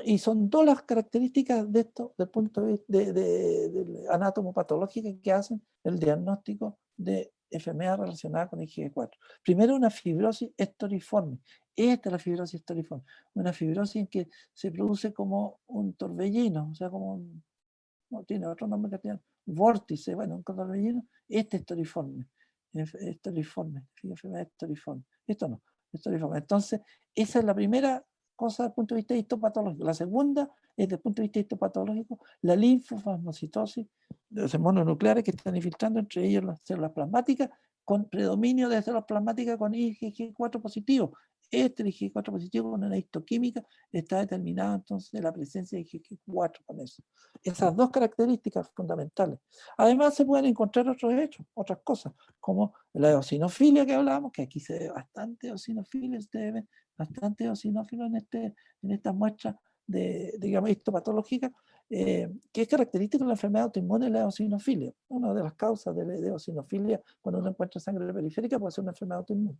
Y son dos las características de esto, del punto de vista de anatomopatológica, que hacen el diagnóstico de enfermedad relacionada con IgG4. Primero, una fibrosis estoriforme. Esta es la fibrosis estoriforme. Una fibrosis en que se produce como un torbellino, o sea, no tiene otro nombre que tiene, vórtice, bueno, un torbellino. Este es estoriforme. Enfermedad estoriforme. Esto no, estoriforme. Entonces, esa es la primera cosa desde el punto de vista histopatológico. La segunda es desde el punto de vista histopatológico, la linfofagocitosis de los mononucleares que están infiltrando, entre ellos las células plasmáticas, con predominio de células plasmáticas con IgG4 positivo. Este IgG4 positivo con una histoquímica está determinada entonces la presencia de IgG4 con eso. Esas dos características fundamentales. Además se pueden encontrar otros hechos, otras cosas, como la eosinofilia que hablábamos, que aquí se ve bastante eosinofilia, ustedes ven bastante eosinófilo en estas muestras digamos, histopatológicas, que es característico de la enfermedad autoinmune, la eosinofilia. Una de las causas de eosinofilia cuando uno encuentra sangre periférica puede ser una enfermedad autoinmune.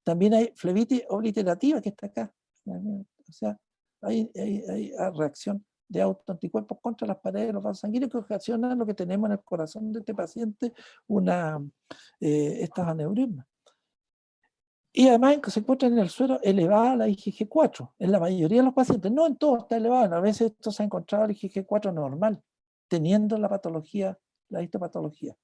También hay flebitis obliterativa que está acá. O sea, hay reacción de autoanticuerpos contra las paredes de los vasos sanguíneos que ocasionan lo que tenemos en el corazón de este paciente, estas aneurismas. Y además se encuentra en el suero elevada la IgG4, en la mayoría de los pacientes, no en todos está elevada, a veces esto se ha encontrado el IgG4 normal, teniendo la patología, la histopatología.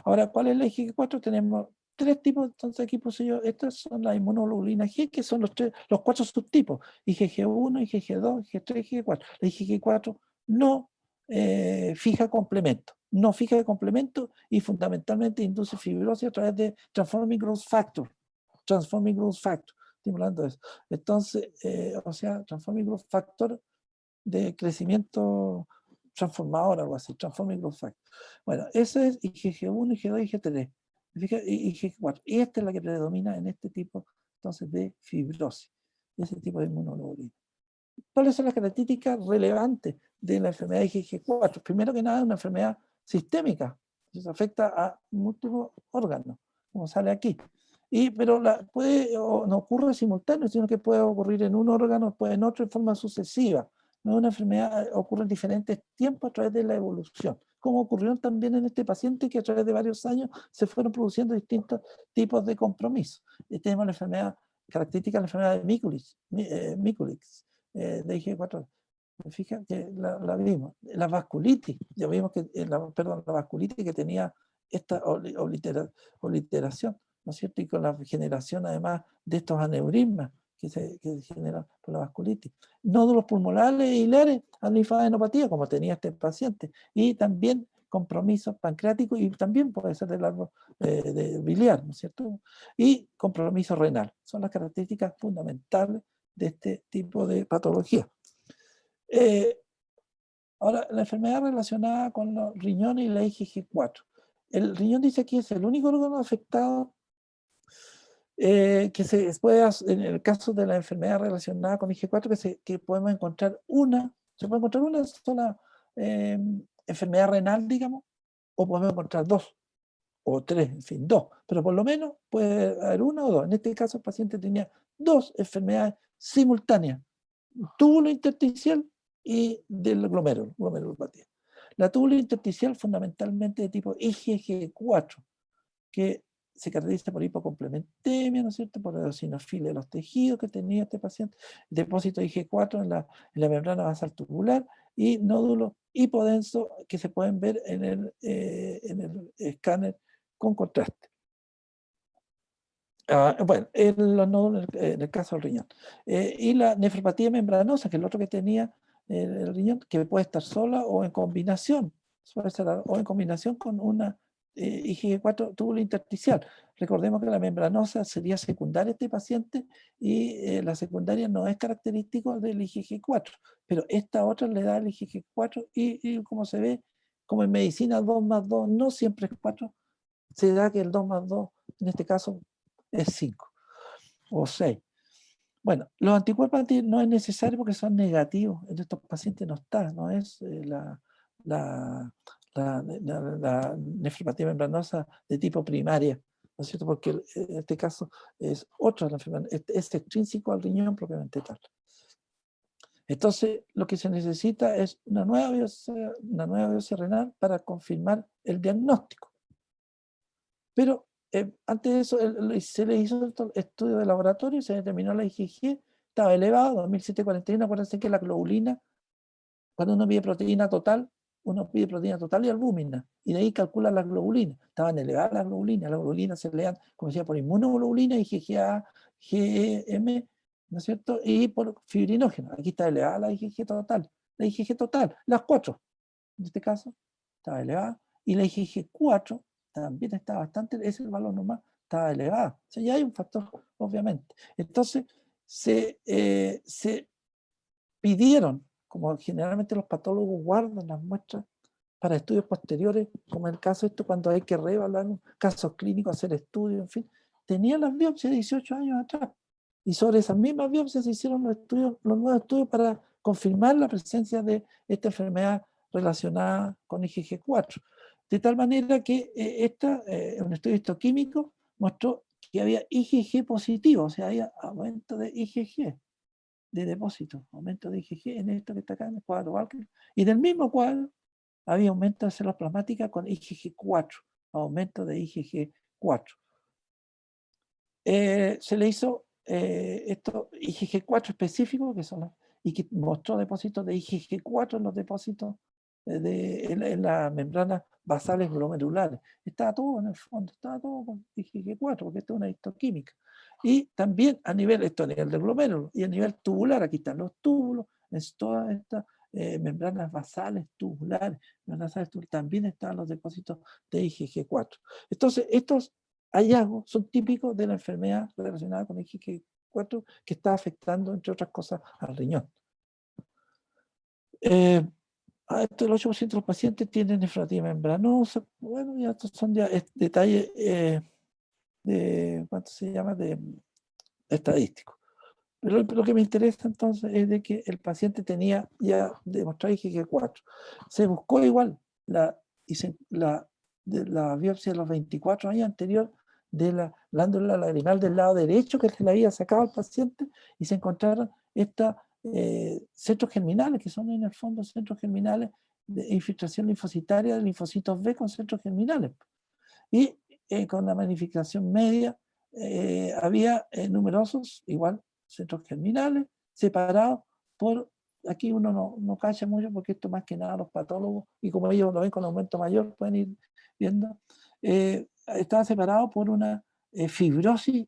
Ahora, ¿cuál es la IgG4? Tenemos tres tipos, entonces aquí puse yo, estas son las inmunoglobulina G, que son los cuatro subtipos, IgG1, IgG2, IgG3, IgG4. La IgG4 no fija complemento, y fundamentalmente induce fibrosis a través de Transforming Growth Factor, estimulando eso. Entonces, o sea, Transforming Growth Factor de crecimiento transformador, algo así, Transforming Growth Factor. Bueno, ese es IgG1, IgG2, IgG3, IgG4. Y esta es la que predomina en este tipo, entonces, de fibrosis, ese tipo de inmunoglobulina. ¿Cuáles son las características relevantes de la enfermedad de IgG4? Primero que nada, es una enfermedad sistémica, que afecta a múltiples órganos, como sale aquí. Pero no ocurre simultáneo, sino que puede ocurrir en un órgano, después en otro, en forma sucesiva. no es una enfermedad, ocurre en diferentes tiempos a través de la evolución, como ocurrió también en este paciente que a través de varios años se fueron produciendo distintos tipos de compromisos. Tenemos la enfermedad característica de la enfermedad de Mikulicz, de IG4. Fíjate que la vimos. La vasculitis, ya vimos que, la vasculitis que tenía esta obliteración, ¿no es cierto? Y con la generación además de estos aneurismas que se generan por la vasculitis. Nódulos pulmonares e hilares a linfadenopatía, como tenía este paciente. Y también compromisos pancreáticos y también puede ser del árbol de biliar, ¿no es cierto? Y compromiso renal. Son las características fundamentales de este tipo de patología. Ahora, la enfermedad relacionada con los riñones y la IgG4. El riñón dice que es el único órgano afectado que se puede, en el caso de la enfermedad relacionada con IG4, que podemos encontrar se puede encontrar una sola enfermedad renal, digamos, o podemos encontrar dos, o tres, en fin, dos, pero por lo menos puede haber una o dos. En este caso el paciente tenía dos enfermedades simultáneas, túbulo intersticial y del glomerulopatía. La túbulo intersticial fundamentalmente de tipo IgG4, que se caracteriza por hipocomplementemia, ¿no es cierto?, por eosinofilia de los tejidos que tenía este paciente, depósito de IG4 en la membrana basal tubular y nódulos hipodensos que se pueden ver en el escáner con contraste. Bueno, los nódulos en el caso del riñón. Y la nefropatía membranosa, que es el otro que tenía el riñón, que puede estar sola o en combinación, o en combinación con una IgG4 túbulo intersticial. Recordemos que la membranosa sería secundaria a este paciente y la secundaria no es característico del IgG4, pero esta otra le da el IgG4 y como se ve, como en medicina 2 más 2 no siempre es 4, se da que el 2 más 2 en este caso es 5 o 6. Bueno, los anticuerpos no es necesario porque son negativos. En estos pacientes no está, no es la nefropatía membranosa de tipo primaria, ¿no es cierto? Porque en este caso es otra la enfermedad, es extrínseco al riñón propiamente tal. Entonces, lo que se necesita es una nueva biopsia renal para confirmar el diagnóstico. Pero antes de eso, se le hizo el estudio de laboratorio, se determinó la IgG, estaba elevado, 2741, acuérdense que la globulina, cuando uno pide proteína total, uno pide proteína total y albúmina, y de ahí calcula las globulinas. Estaban elevadas las globulinas se lean, como decía, por inmunoglobulina, IgGA, GM, ¿no es cierto? Y por fibrinógeno. Aquí está elevada la IgG total. La IgG total, las 4, en este caso, estaba elevada, y la IgG4 también está bastante, ese es el valor normal, está elevado. O sea, ya hay un factor, obviamente. Entonces, se pidieron, como generalmente los patólogos guardan las muestras para estudios posteriores, como en el caso de esto, cuando hay que reevaluar casos clínicos, hacer estudios, en fin, tenían las biopsias de 18 años atrás. Y sobre esas mismas biopsias se hicieron los nuevos estudios para confirmar la presencia de esta enfermedad relacionada con IgG4. De tal manera que un estudio histoquímico mostró que había IgG positivo, o sea, había aumento de IgG, de depósito, aumento de IgG en esto que está acá en el cuadro Walker. Y del mismo cuadro había aumento de células plasmáticas con IgG4, aumento de IgG4. Se le hizo esto IgG4 específico, y que mostró depósitos de IgG4 en los depósitos en las membranas basales glomerulares. Estaba todo en el fondo, estaba todo con IgG4, porque esto es una histoquímica. Y también a nivel del glomérulo y a nivel tubular, aquí están los túbulos, es todas estas membranas basales tubulares, también están los depósitos de IgG4. Entonces, estos hallazgos son típicos de la enfermedad relacionada con IgG4 que está afectando, entre otras cosas, al riñón. Esto el 8% de los pacientes tienen nefropatía membranosa. Bueno, ya estos son ya detalles de, ¿cuánto se llama?, de estadístico. Pero lo que me interesa entonces es de que el paciente tenía ya demostrado IgG4. Se buscó igual la biopsia de los 24 años anterior de la glándula lagrimal del lado derecho que se le había sacado al paciente y se encontraron esta centros germinales, que son en el fondo centros germinales de infiltración linfocitaria de linfocitos B con centros germinales. Y con la magnificación media había numerosos, igual, centros germinales separados por, aquí uno no cacha mucho porque esto más que nada los patólogos, y como ellos lo ven con aumento mayor, pueden ir viendo, estaba separado por una fibrosis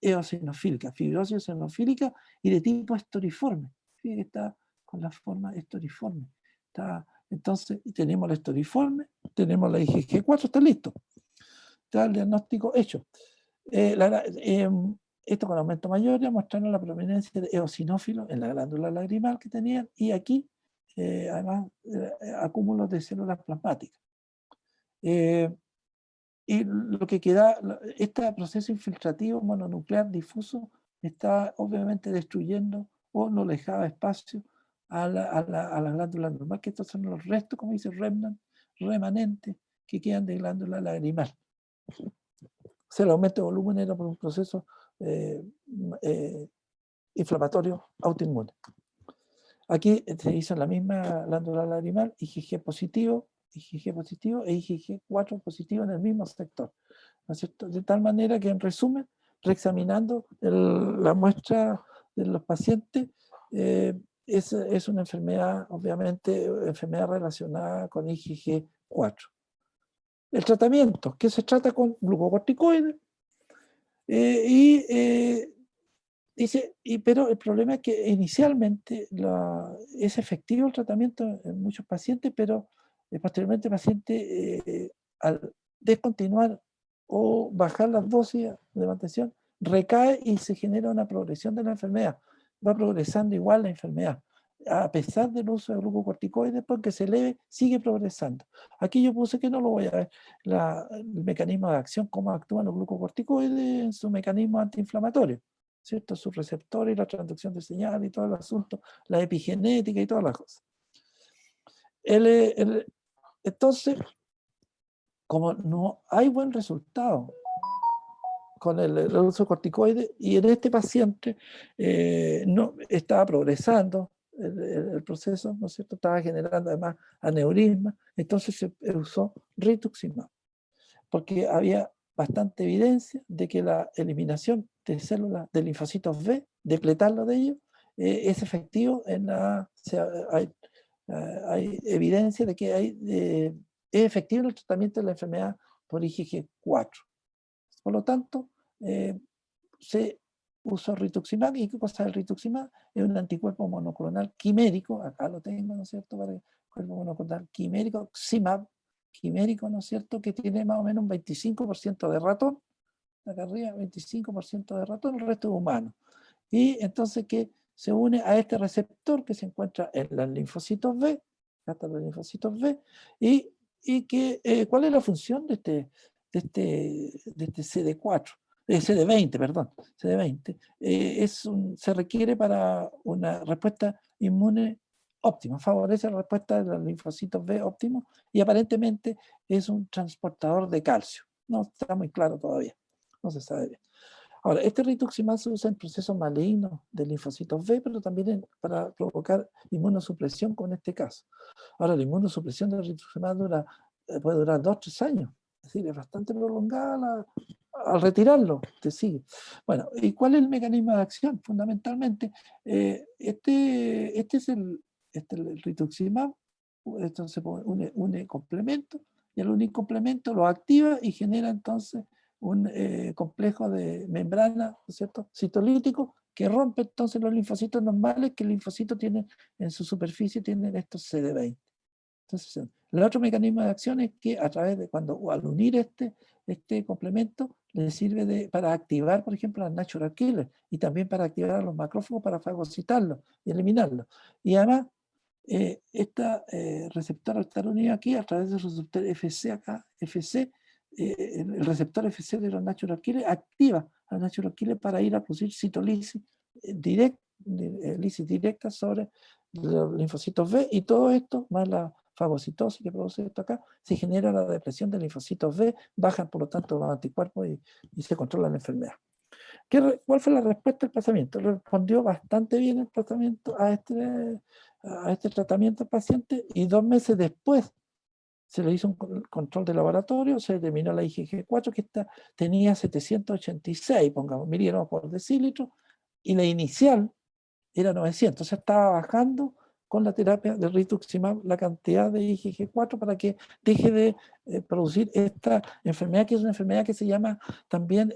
eosinofílica, fibrosis eosinofílica y de tipo estoriforme. ¿Sí? Está con la forma estoriforme. Entonces, tenemos la estoriforme, tenemos la IgG4, está listo. Está el diagnóstico hecho. Esto con aumento mayor ya mostraron la prominencia de eosinófilos en la glándula lagrimal que tenían, y aquí, además, acúmulos de células plasmáticas. Y lo que queda, este proceso infiltrativo mononuclear difuso está obviamente destruyendo o no le dejaba espacio a la glándula normal, que estos son los restos, como dice remnant, remanentes, que quedan de glándula lagrimal. O sea, el aumento de volumen era por un proceso inflamatorio autoinmune. Aquí se hizo la misma glándula lagrimal, IgG positivo e IgG4 positivo en el mismo sector, ¿no es cierto? De tal manera que, en resumen, reexaminando la muestra de los pacientes, es una enfermedad, obviamente, enfermedad relacionada con IgG4. El tratamiento, que se trata con glucocorticoides, pero el problema es que inicialmente es efectivo el tratamiento en muchos pacientes, pero posteriormente el paciente, al descontinuar o bajar las dosis de mantención, recae y se genera una progresión de la enfermedad. Va progresando igual la enfermedad, a pesar del uso de glucocorticoides, porque se eleve, sigue progresando. Aquí yo puse que no lo voy a ver, el mecanismo de acción, cómo actúan los glucocorticoides en su mecanismo antiinflamatorio, ¿cierto? Sus receptores y la transducción de señal y todo el asunto, la epigenética y todas las cosas. Entonces, como no hay buen resultado con el uso de corticoides, y en este paciente no estaba progresando el proceso, ¿no es cierto? Estaba generando además aneurisma, entonces se usó rituximab, porque había bastante evidencia de que la eliminación de células de linfocitos B, depletarlo de ellos, es efectivo hay evidencia de que es efectivo en el tratamiento de la enfermedad por IgG4. Por lo tanto, se usó rituximab. ¿Y qué cosa es el rituximab? Es un anticuerpo monoclonal quimérico, acá lo tengo, ¿no es cierto? Para el cuerpo monoclonal quimérico, XIMAB, quimérico, ¿no es cierto?, que tiene más o menos un 25% de ratón, acá arriba, 25% de ratón, el resto es humano. Y entonces que se une a este receptor que se encuentra en los linfocitos B, hasta los linfocitos B, y que, ¿cuál es la función de este CD4? CD20, perdón, CD20, se requiere para una respuesta inmune óptima, favorece la respuesta de los linfocitos B óptimo, y aparentemente es un transportador de calcio. No está muy claro todavía, no se sabe bien. Ahora, este rituximab se usa en procesos malignos de linfocitos B, pero también para provocar inmunosupresión, con este caso. Ahora, la inmunosupresión del rituximab puede durar 2-3 años, es decir, es bastante prolongada. Al retirarlo, te sigue. Bueno, ¿y cuál es el mecanismo de acción? Fundamentalmente, este es el rituximab, entonces une complemento, y al unir complemento lo activa y genera entonces un complejo de membrana, ¿no es cierto?, citolítico, que rompe entonces los linfocitos normales, que el linfocito tiene en su superficie, tienen estos CD20. Entonces, el otro mecanismo de acción es que a través de al unir este complemento, le sirve para activar, por ejemplo, a natural killer, y también para activar a los macrófagos para fagocitarlos y eliminarlos. Y además, este receptor, al estar unido aquí a través del receptor FC acá, el receptor FC de los natural killer activa a natural killer para ir a producir citolisis directa sobre los linfocitos B, y todo esto, más la fagocitosis que produce esto acá, se genera la depresión de linfocitos B, bajan por lo tanto los anticuerpos y se controla la enfermedad. ¿Cuál fue la respuesta del tratamiento? Respondió bastante bien el tratamiento a este tratamiento al paciente, y 2 meses después se le hizo un control de laboratorio, se determinó la IgG4 que tenía 786, pongamos, miligramos por decilitro, y la inicial era 900. O sea, estaba bajando con la terapia de rituximab la cantidad de IgG4 para que deje de producir esta enfermedad, que es una enfermedad que se llama también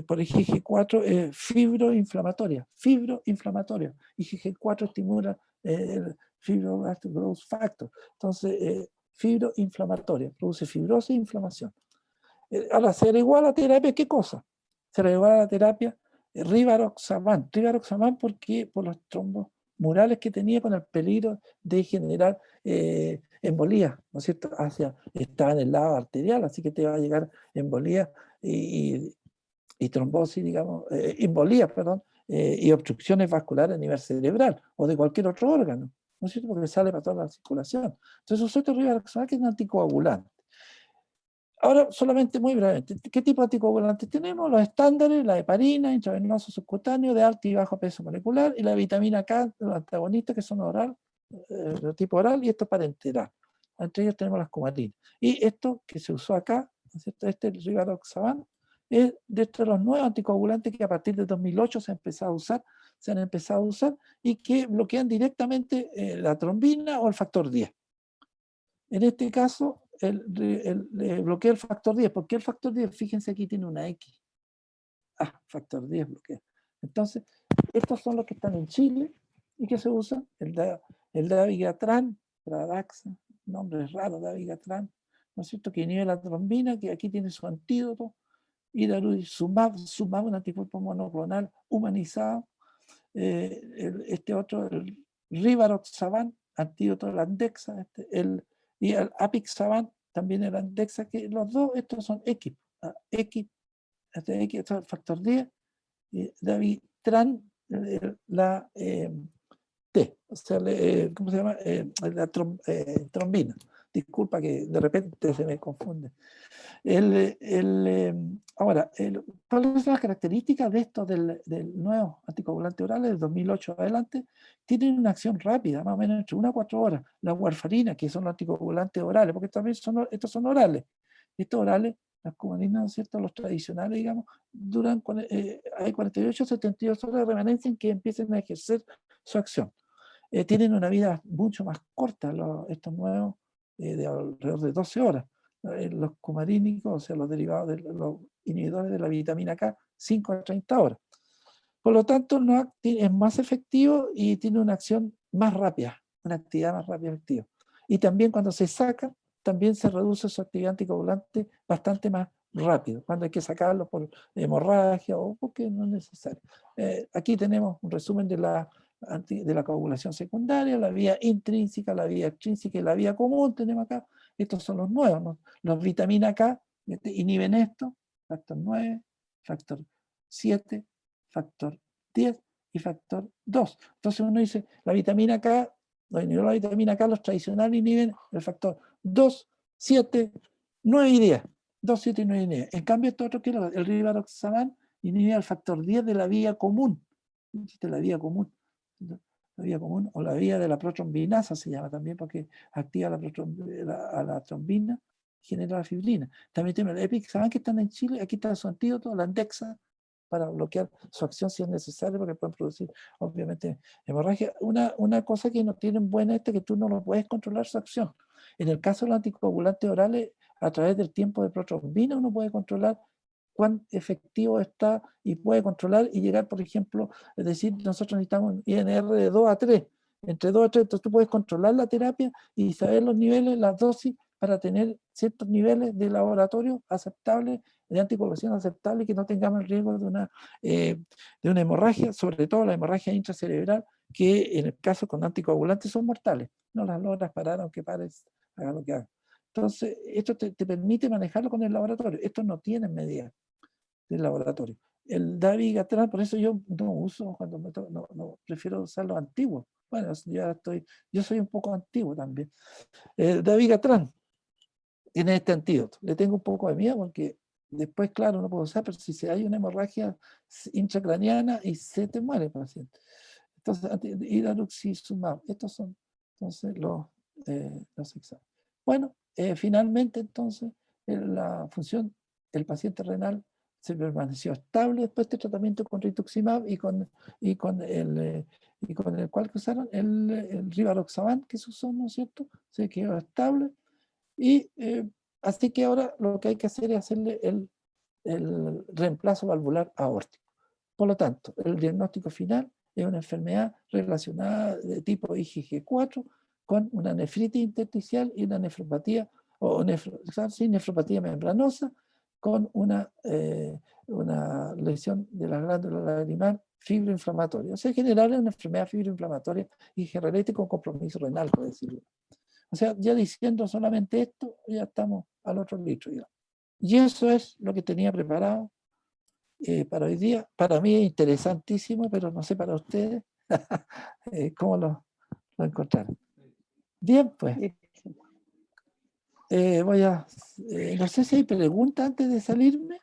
por IgG4 fibroinflamatoria. Fibroinflamatoria. IgG4 estimula el fibroblast growth factor. Entonces, fibroinflamatoria, produce fibrosis e inflamación. Ahora, ¿será igual a la terapia qué cosa? Será igual a la terapia Rivaroxaban. Rivaroxaban porque por los trombos murales que tenía, con el peligro de generar embolía, ¿no es cierto? Estaba en el lado arterial, así que te va a llegar embolía y trombosis, digamos, embolías, perdón, y obstrucciones vasculares a nivel cerebral o de cualquier otro órgano, ¿no es cierto? Porque sale para toda la circulación. Entonces, el rivaroxaban, que es un anticoagulante. Ahora, solamente muy brevemente, ¿qué tipo de anticoagulantes tenemos? Los estándares: la heparina, intravenoso subcutáneo, de alto y bajo peso molecular, y la vitamina K, los antagonistas, que son de tipo oral, y esto parenteral. Entre ellos tenemos las cumarinas. Y esto que se usó acá, ¿no es cierto? El rivaroxaban, es de los nuevos anticoagulantes que a partir de 2008 se han empezado a usar y que bloquean directamente la trombina o el factor 10. En este caso, bloquea el factor 10. ¿Por qué el factor 10? Fíjense, aquí tiene una X. Factor 10 bloquea. Entonces, estos son los que están en Chile y que se usan. El dabigatran, Pradaxa, nombre es raro, dabigatran, ¿no es cierto?, que inhibe la trombina, que aquí tiene su antídoto, idarucizumab, un anticuerpo monoclonal humanizado. Este otro, el rivaroxaban, antídoto de la Andexa, y el apixaban, también el Andexa, que los dos, estos son X, X, X, esto es el factor 10, y Davitran, la T, o sea, ¿cómo se llama? La trombina. Disculpa que de repente se me confunde. Ahora, ¿cuáles son las características de estos del nuevo anticoagulante oral del 2008 adelante? Tienen una acción rápida, más o menos entre 1 a 4 horas. La warfarina, que son los anticoagulantes orales, porque también estos son orales. Estos orales, las cumarinas, ¿no es cierto?, los tradicionales, digamos, duran, hay 48 a 72 horas de remanencia en que empiecen a ejercer su acción. Tienen una vida mucho más corta, estos nuevos, de alrededor de 12 horas. Los cumarínicos, o sea, los derivados de los inhibidores de la vitamina K, 5 a 30 horas. Por lo tanto, es más efectivo y tiene una acción más rápida, una actividad más rápida y efectiva. Y también cuando se saca, también se reduce su actividad anticoagulante bastante más rápido, cuando hay que sacarlo por hemorragia o porque no es necesario. Aquí tenemos un resumen de la coagulación secundaria, la vía intrínseca, la vía extrínseca y la vía común tenemos acá. Estos son los nuevos, ¿no? Los vitamina K inhiben esto, factor 9, factor 7, factor 10 y factor 2. Entonces uno dice, la vitamina K, la vitamina K, los tradicionales inhiben el factor 2, 7, 9 y 10. 2, 7 y 9 y 10. En cambio, esto otro, que el rivaroxaban, inhibe el factor 10 de la vía común. La vía común. La vía común, o la vía de la protrombinasa se llama también, porque activa a la trombina, genera la fibrina. También tenemos el Epixaban, que están en Chile. Aquí está su antídoto, la Andexa, para bloquear su acción si es necesario, porque pueden producir, obviamente, hemorragia. Una cosa que no tienen buena es que tú no lo puedes controlar su acción. En el caso de los anticoagulantes orales, a través del tiempo de protrombina, uno puede controlar cuán efectivo está y puede controlar y llegar, por ejemplo, es decir, nosotros necesitamos un INR de 2 a 3, entre 2 a 3, entonces tú puedes controlar la terapia y saber los niveles, las dosis, para tener ciertos niveles de laboratorio aceptables, de anticoagulación aceptable, y que no tengamos el riesgo de una hemorragia, sobre todo la hemorragia intracerebral, que en el caso con anticoagulantes son mortales. No las logras parar aunque pares, haga lo que haga. Entonces, esto te permite manejarlo con el laboratorio. Estos no tienen medidas del laboratorio. El dabigatran, por eso yo no uso, cuando prefiero usar los antiguos. Bueno, yo soy un poco antiguo también. El dabigatran tiene este antídoto. Le tengo un poco de miedo porque Después, claro, no puedo usar, pero si hay una hemorragia intracraniana y se te muere el paciente. Entonces, idaruxizumab, estos son entonces los exámenes. Bueno, finalmente entonces la función del paciente renal se permaneció estable después de este tratamiento con rituximab y con el cual que usaron, el rivaroxaban que se usó, ¿no es cierto? Se quedó estable y así que ahora lo que hay que hacer es hacerle el reemplazo valvular aórtico. Por lo tanto, el diagnóstico final es una enfermedad relacionada de tipo IgG4 con una nefritis intersticial y una nefropatía, nefropatía membranosa, con una lesión de la glándula lagrimal fibroinflamatoria. O sea, en general es una enfermedad fibroinflamatoria y generalmente con compromiso renal, por decirlo. O sea, ya diciendo solamente esto, ya estamos al otro litro. Ya. Y eso es lo que tenía preparado para hoy día. Para mí es interesantísimo, pero no sé para ustedes cómo lo encontraron. Bien, pues. No sé si hay preguntas antes de salirme.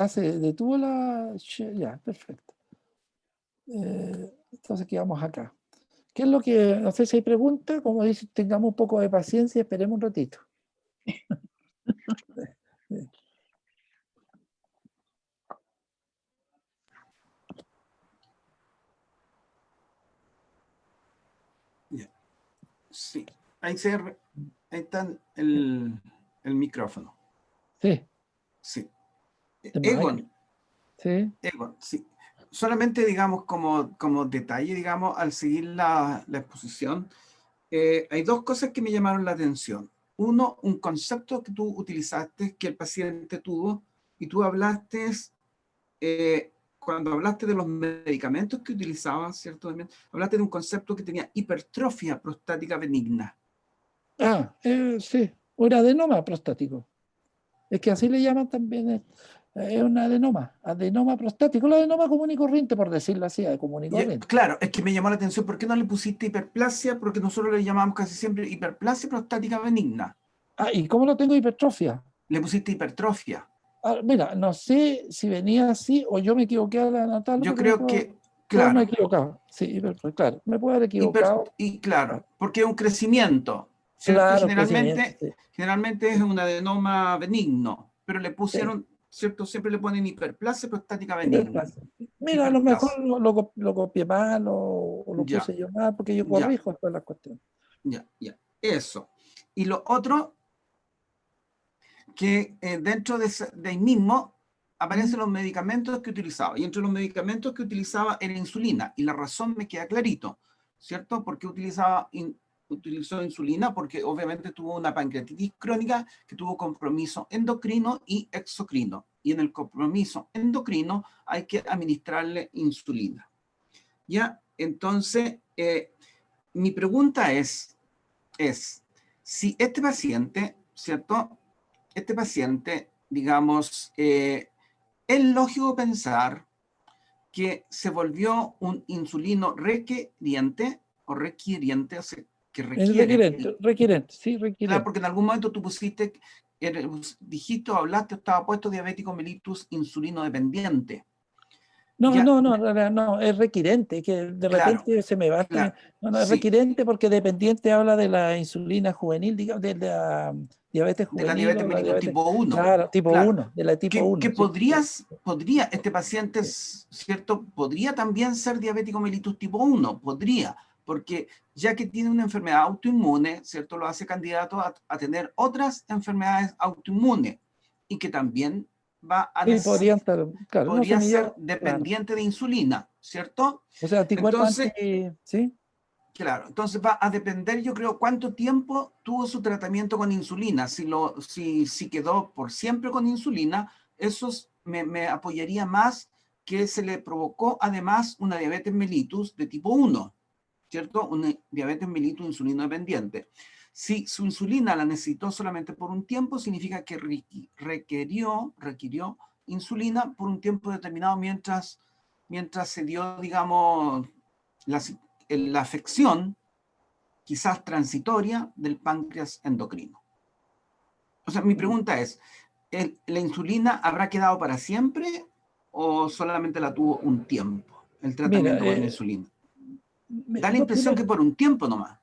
Se detuvo la... Ya, perfecto. Entonces quedamos acá. ¿Qué es lo que, no sé si hay preguntas? Como dice, tengamos un poco de paciencia y esperemos un ratito. Sí, ahí está el micrófono. Sí. Sí. Egon. Sí. Egon, sí. Solamente, digamos, como detalle, digamos, al seguir la exposición, hay dos cosas que me llamaron la atención. Uno, un concepto que tú utilizaste, que el paciente tuvo, y tú hablaste, cuando hablaste de los medicamentos que utilizaba, ¿cierto? Hablaste de un concepto que tenía hipertrofia prostática benigna. Sí, un adenoma prostático. Es que así le llaman también, es un adenoma prostático, el adenoma común y corriente, por decirlo así, común y corriente. Claro, es que me llamó la atención, ¿por qué no le pusiste hiperplasia? Porque nosotros le llamamos casi siempre hiperplasia prostática benigna. ¿Y cómo lo tengo hipertrofia? Le pusiste hipertrofia. Mira, no sé si venía así o yo me equivoqué al anotarlo. Yo creo que, claro, me he claro. equivocado. Sí, claro, me puedo haber equivocado. Claro, porque es un crecimiento, ¿cierto? Claro, crecimiento, sí. Generalmente es un adenoma benigno, pero le pusieron, Sí. ¿cierto? Siempre le ponen hiperplasia prostática benigna. Mira, a lo mejor lo copié mal o lo Ya, puse yo mal, porque yo corrijo después las cuestiones. Ya. Eso. Y lo otro, que dentro de ahí mismo aparecen los medicamentos que utilizaba. Y entre los medicamentos que utilizaba era insulina. Y la razón me queda clarito, ¿cierto? Porque utilizó insulina porque obviamente tuvo una pancreatitis crónica que tuvo compromiso endocrino y exocrino. Y en el compromiso endocrino hay que administrarle insulina. ¿Ya? Entonces, mi pregunta es, si este paciente, ¿cierto? Este paciente, digamos, es lógico pensar que se volvió un insulino requiriente, o sea, que requiere. Requirente, sí, Claro, requirente. porque en algún momento tú dijiste o hablaste, estaba puesto diabético mellitus insulino dependiente. No, es requirente, que de repente se me va. No, es requirente porque dependiente habla de la insulina juvenil, digamos, de la diabetes De la juvenil diabetes o la mellitus diabetes. tipo 1. Claro, tipo Claro. 1, de la tipo 1. Que Sí, podría, este paciente, ¿cierto? Podría también ser diabético mellitus tipo 1, podría, porque ya que tiene una enfermedad autoinmune, ¿cierto? Lo hace candidato a tener otras enfermedades autoinmunes y que también va a podría estar, claro, no se podría ser midió, dependiente de insulina, ¿cierto? O sea, anticuerpos Entonces, ¿sí? claro, entonces va a depender, yo creo, cuánto tiempo tuvo su tratamiento con insulina. Si quedó por siempre con insulina, eso me apoyaría más que se le provocó además una diabetes mellitus de tipo 1, ¿cierto? Una diabetes mellitus insulino dependiente. Si su insulina la necesitó solamente por un tiempo, significa que requirió insulina por un tiempo determinado mientras se dio, digamos, la afección, quizás transitoria del páncreas endocrino. O sea, mi pregunta es, ¿la insulina habrá quedado para siempre o solamente la tuvo un tiempo, el Mira, tratamiento con la insulina? Da la no, impresión que por un tiempo nomás.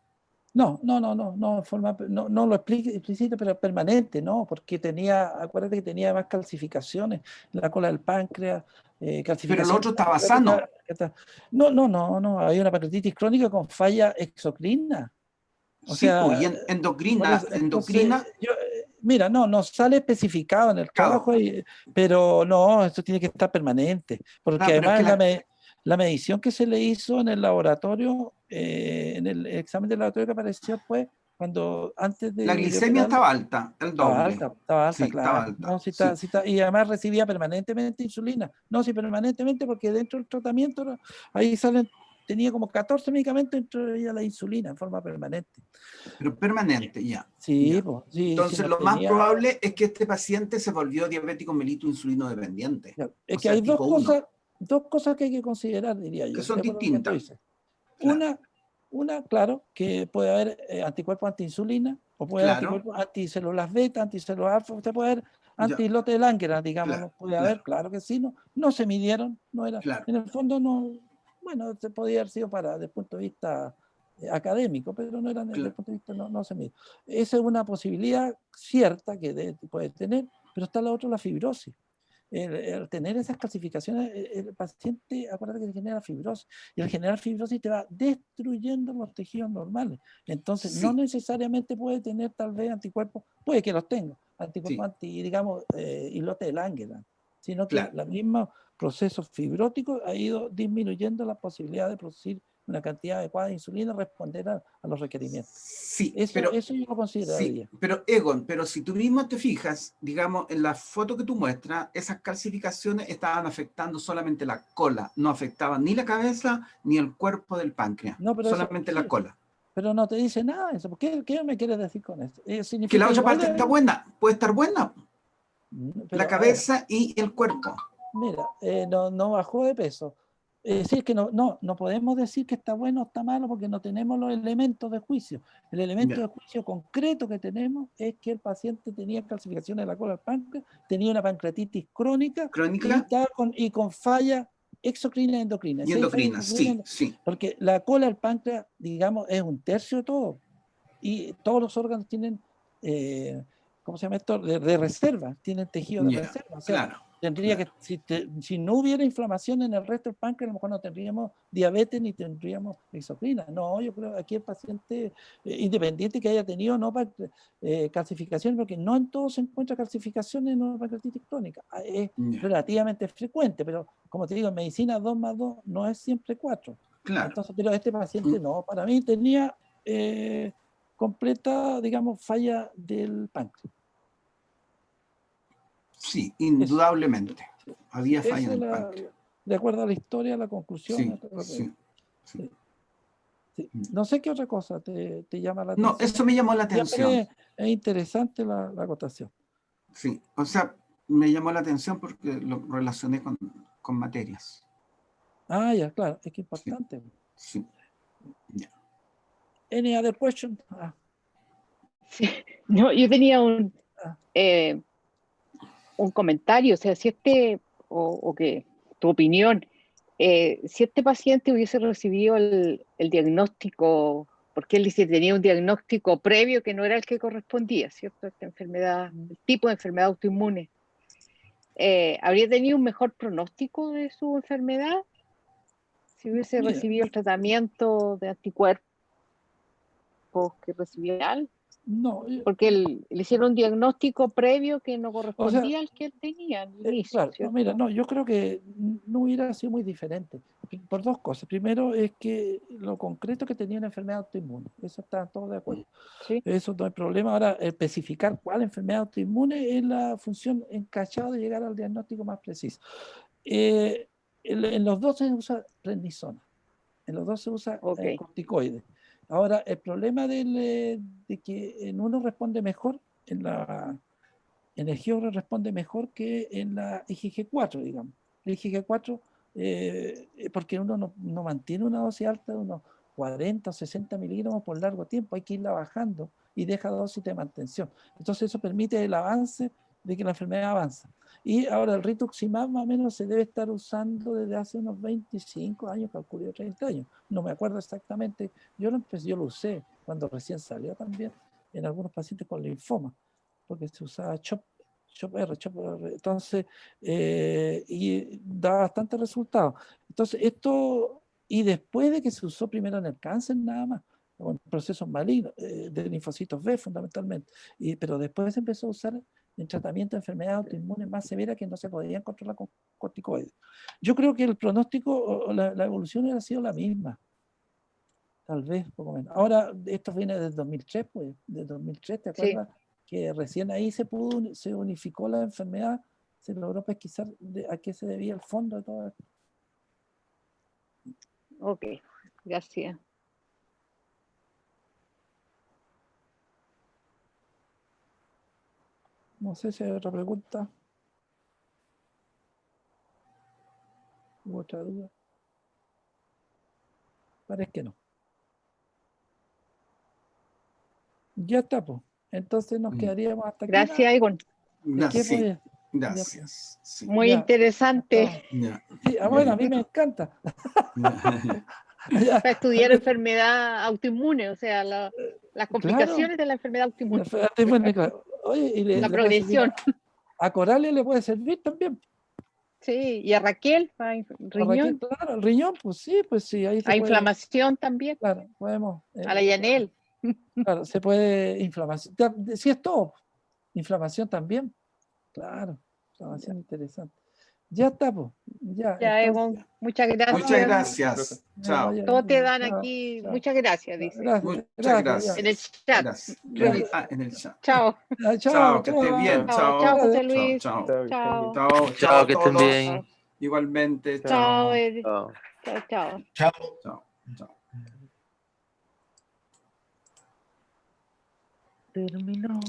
no, no lo explícito, pero permanente, ¿no? Porque acuérdate que tenía más calcificaciones en la cola del páncreas, Pero el calcificaciones otro estaba pancreáticas. sano. No, hay una pancreatitis crónica con falla exocrina. O Sí, pues, y sea, por endocrina, eso, entonces, endocrina, mira, no sale especificado en el claro. trabajo, pero no, esto tiene que estar permanente, porque Claro, pero es que además la medición que se le hizo en el laboratorio, en el examen de laboratorio que apareció fue cuando antes la de glicemia operarlo, estaba alta, el doble. estaba alta, Sí, estaba claro. alta, No, sí. y además recibía permanentemente insulina. No, sí, permanentemente, porque dentro del tratamiento, ahí tenía como 14 medicamentos, entre ellas la insulina en forma permanente. Pero permanente, ya. Sí, Ya. pues, sí Entonces, no lo más tenía. probable es que este paciente se volvió diabético mellitus insulino dependiente. Ya, O es que sea, hay tipo 1, dos cosas que hay que considerar, diría que yo, son de acuerdo a lo que tú distintas. dices. Claro, Claro, que puede haber anticuerpos antiinsulina, o puede haber claro, anticuerpos anticélulas beta, anticélulas alfa, usted puede haber ya, antilote de Langerhans, claro, digámoslo, puede haber, claro, claro que sí, no se midieron, no era, claro, en el fondo no, bueno, se podía haber sido desde el punto de vista académico, pero no era desde el claro. punto de vista, no se mide. Esa es una posibilidad cierta que puede tener, pero está la otra, la fibrosis. El tener esas calcificaciones, el paciente, acuérdate que genera fibrosis, y al generar fibrosis te va destruyendo los tejidos normales. Entonces, no Sí, necesariamente puede tener tal vez anticuerpos, puede que los tenga, sí, anticuerpos digamos, islote de Langerhans, sino que claro. el mismo proceso fibrótico ha ido disminuyendo la posibilidad de producir una cantidad adecuada de insulina, responder a los requerimientos. Sí, Eso yo lo sí, consideraría. pero Egon, pero si tú mismo te fijas, digamos, en la foto que tú muestras, esas calcificaciones estaban afectando solamente la cola, no afectaban ni la cabeza ni el cuerpo del páncreas, No, pero eso, solamente la sí, cola. pero no te dice nada de eso. ¿Qué me quieres decir con eso? Que la Significa otra igual parte está de. buena, puede estar buena, la Pero, a ver, cabeza y el cuerpo. mira, no bajó de peso. Es decir, que no podemos decir que está bueno o está malo porque no tenemos los elementos de juicio. El elemento Ya. de juicio concreto que tenemos es que el paciente tenía calcificaciones de la cola del páncreas, tenía una pancreatitis crónica Crónica y con falla exocrina y endocrina. y Si hay falla endocrina, exocrina, sí, sí. porque la cola del páncreas, digamos, es un tercio de todo. Y todos los órganos tienen, ¿cómo se llama esto? De reserva, tienen tejido de Ya, reserva. O sea, claro, tendría claro. que, si no hubiera inflamación en el resto del páncreas, a lo mejor no tendríamos diabetes ni tendríamos exocrina. No, yo creo que aquí el paciente, independiente que haya tenido no calcificación, porque no en todos se encuentra calcificación en una pancreatitis crónica. Es Ya, relativamente frecuente, pero como te digo, en medicina 2 más 2 no es siempre 4. claro. Entonces, pero este paciente no, para mí tenía completa, digamos, falla del páncreas. Sí, Eso. indudablemente. Había falla Esa en es el páncreas. de acuerdo a la historia, la conclusión. Sí, sí, sí. Sí, sí. No sé qué otra cosa te llama la No, atención. eso me llamó la Siempre atención. es interesante la acotación. Sí, o sea, me llamó la atención porque lo relacioné con materias. Ah, ya, claro, es que Sí, importante. sí, ya. Any other question? Sí. No, yo tenía Ah, eh, un comentario, o sea, si o que tu opinión, si este paciente hubiese recibido el diagnóstico, porque él dice que tenía un diagnóstico previo que no era el que correspondía, ¿cierto? Esta enfermedad, el tipo de enfermedad autoinmune, ¿habría tenido un mejor pronóstico de su enfermedad si hubiese mira, recibido el tratamiento de anticuerpos que recibió él? no, Porque le hicieron un diagnóstico previo que no o sea, correspondía al que él tenía al inicio, claro, no, mira, ¿cierto? no, yo creo que no hubiera sido muy diferente por dos cosas. Primero es que lo concreto que tenía una enfermedad autoinmune, eso está todos de acuerdo. Sí, Eso no hay problema. Ahora, especificar cuál enfermedad autoinmune es la función encachada de llegar al diagnóstico más preciso. En los dos se usa prednisona, en los dos se usa ok. corticoides. Ahora, el problema de que en uno responde mejor, en el GIORE responde mejor que en la IgG4, digamos. La IgG4, porque uno no mantiene una dosis alta, uno 40 o 60 miligramos por largo tiempo, hay que irla bajando y deja dosis de mantención. Entonces eso permite el avance de que la enfermedad avanza. Y ahora el rituximab más o menos se debe estar usando desde hace unos 25 años, calculo 30 años. No me acuerdo exactamente. Yo lo usé cuando recién salió también en algunos pacientes con linfoma, porque se usaba CHOP-R. Entonces, y da bastante resultado. Entonces, y después de que se usó primero en el cáncer nada más, o en procesos malignos, de linfocitos B fundamentalmente, pero después se empezó a usar en tratamiento de enfermedades autoinmunes más severas que no se podían controlar con corticoides. Yo creo que el pronóstico o la evolución ha sido la misma, tal vez poco menos. Ahora, esto viene desde 2003, pues, de 2003, ¿te Sí. acuerdas? Que recién ahí se unificó la enfermedad, se logró pesquisar a qué se debía el fondo de todo esto. Ok, gracias. No sé si hay otra pregunta. ¿U otra duda? Parece que no. Ya está, pues. Entonces nos quedaríamos hasta aquí. Gracias, Egon. ¿Qué, Sí, pues? gracias. Sí. Muy Ya. interesante Ya. Sí, bueno, a mí me encanta. Ya. para estudiar enfermedad autoinmune, o sea, las complicaciones de la enfermedad autoinmune, Claro. Oye, y la le puede servir progresión. a Coralia le puede servir también. Sí, y a Raquel, a A Raquel, riñón, claro, el riñón, pues sí, ahí se a puede, inflamación también, claro, podemos, a la Yanel. claro, se puede inflamación, sí es todo, inflamación también, claro, inflamación interesante. Ya está, pues, ya, Ya, entonces, Egon, muchas Muchas gracias. gracias. Chao. Todos te dan chao, aquí, chao. muchas gracias, dice, Muchas Gracias, en el gracias. chat. Gracias. Luis. En el chat. Chao, ya. Chao, que estés Chao. bien. chao, Chao. chao, José Gracias. Luis. Chao. Chao, Chao. Chao, que estén todos. bien. Igualmente. chao, Chao. Ed. Chao. Chao, chao. Chao. Chao. Terminó.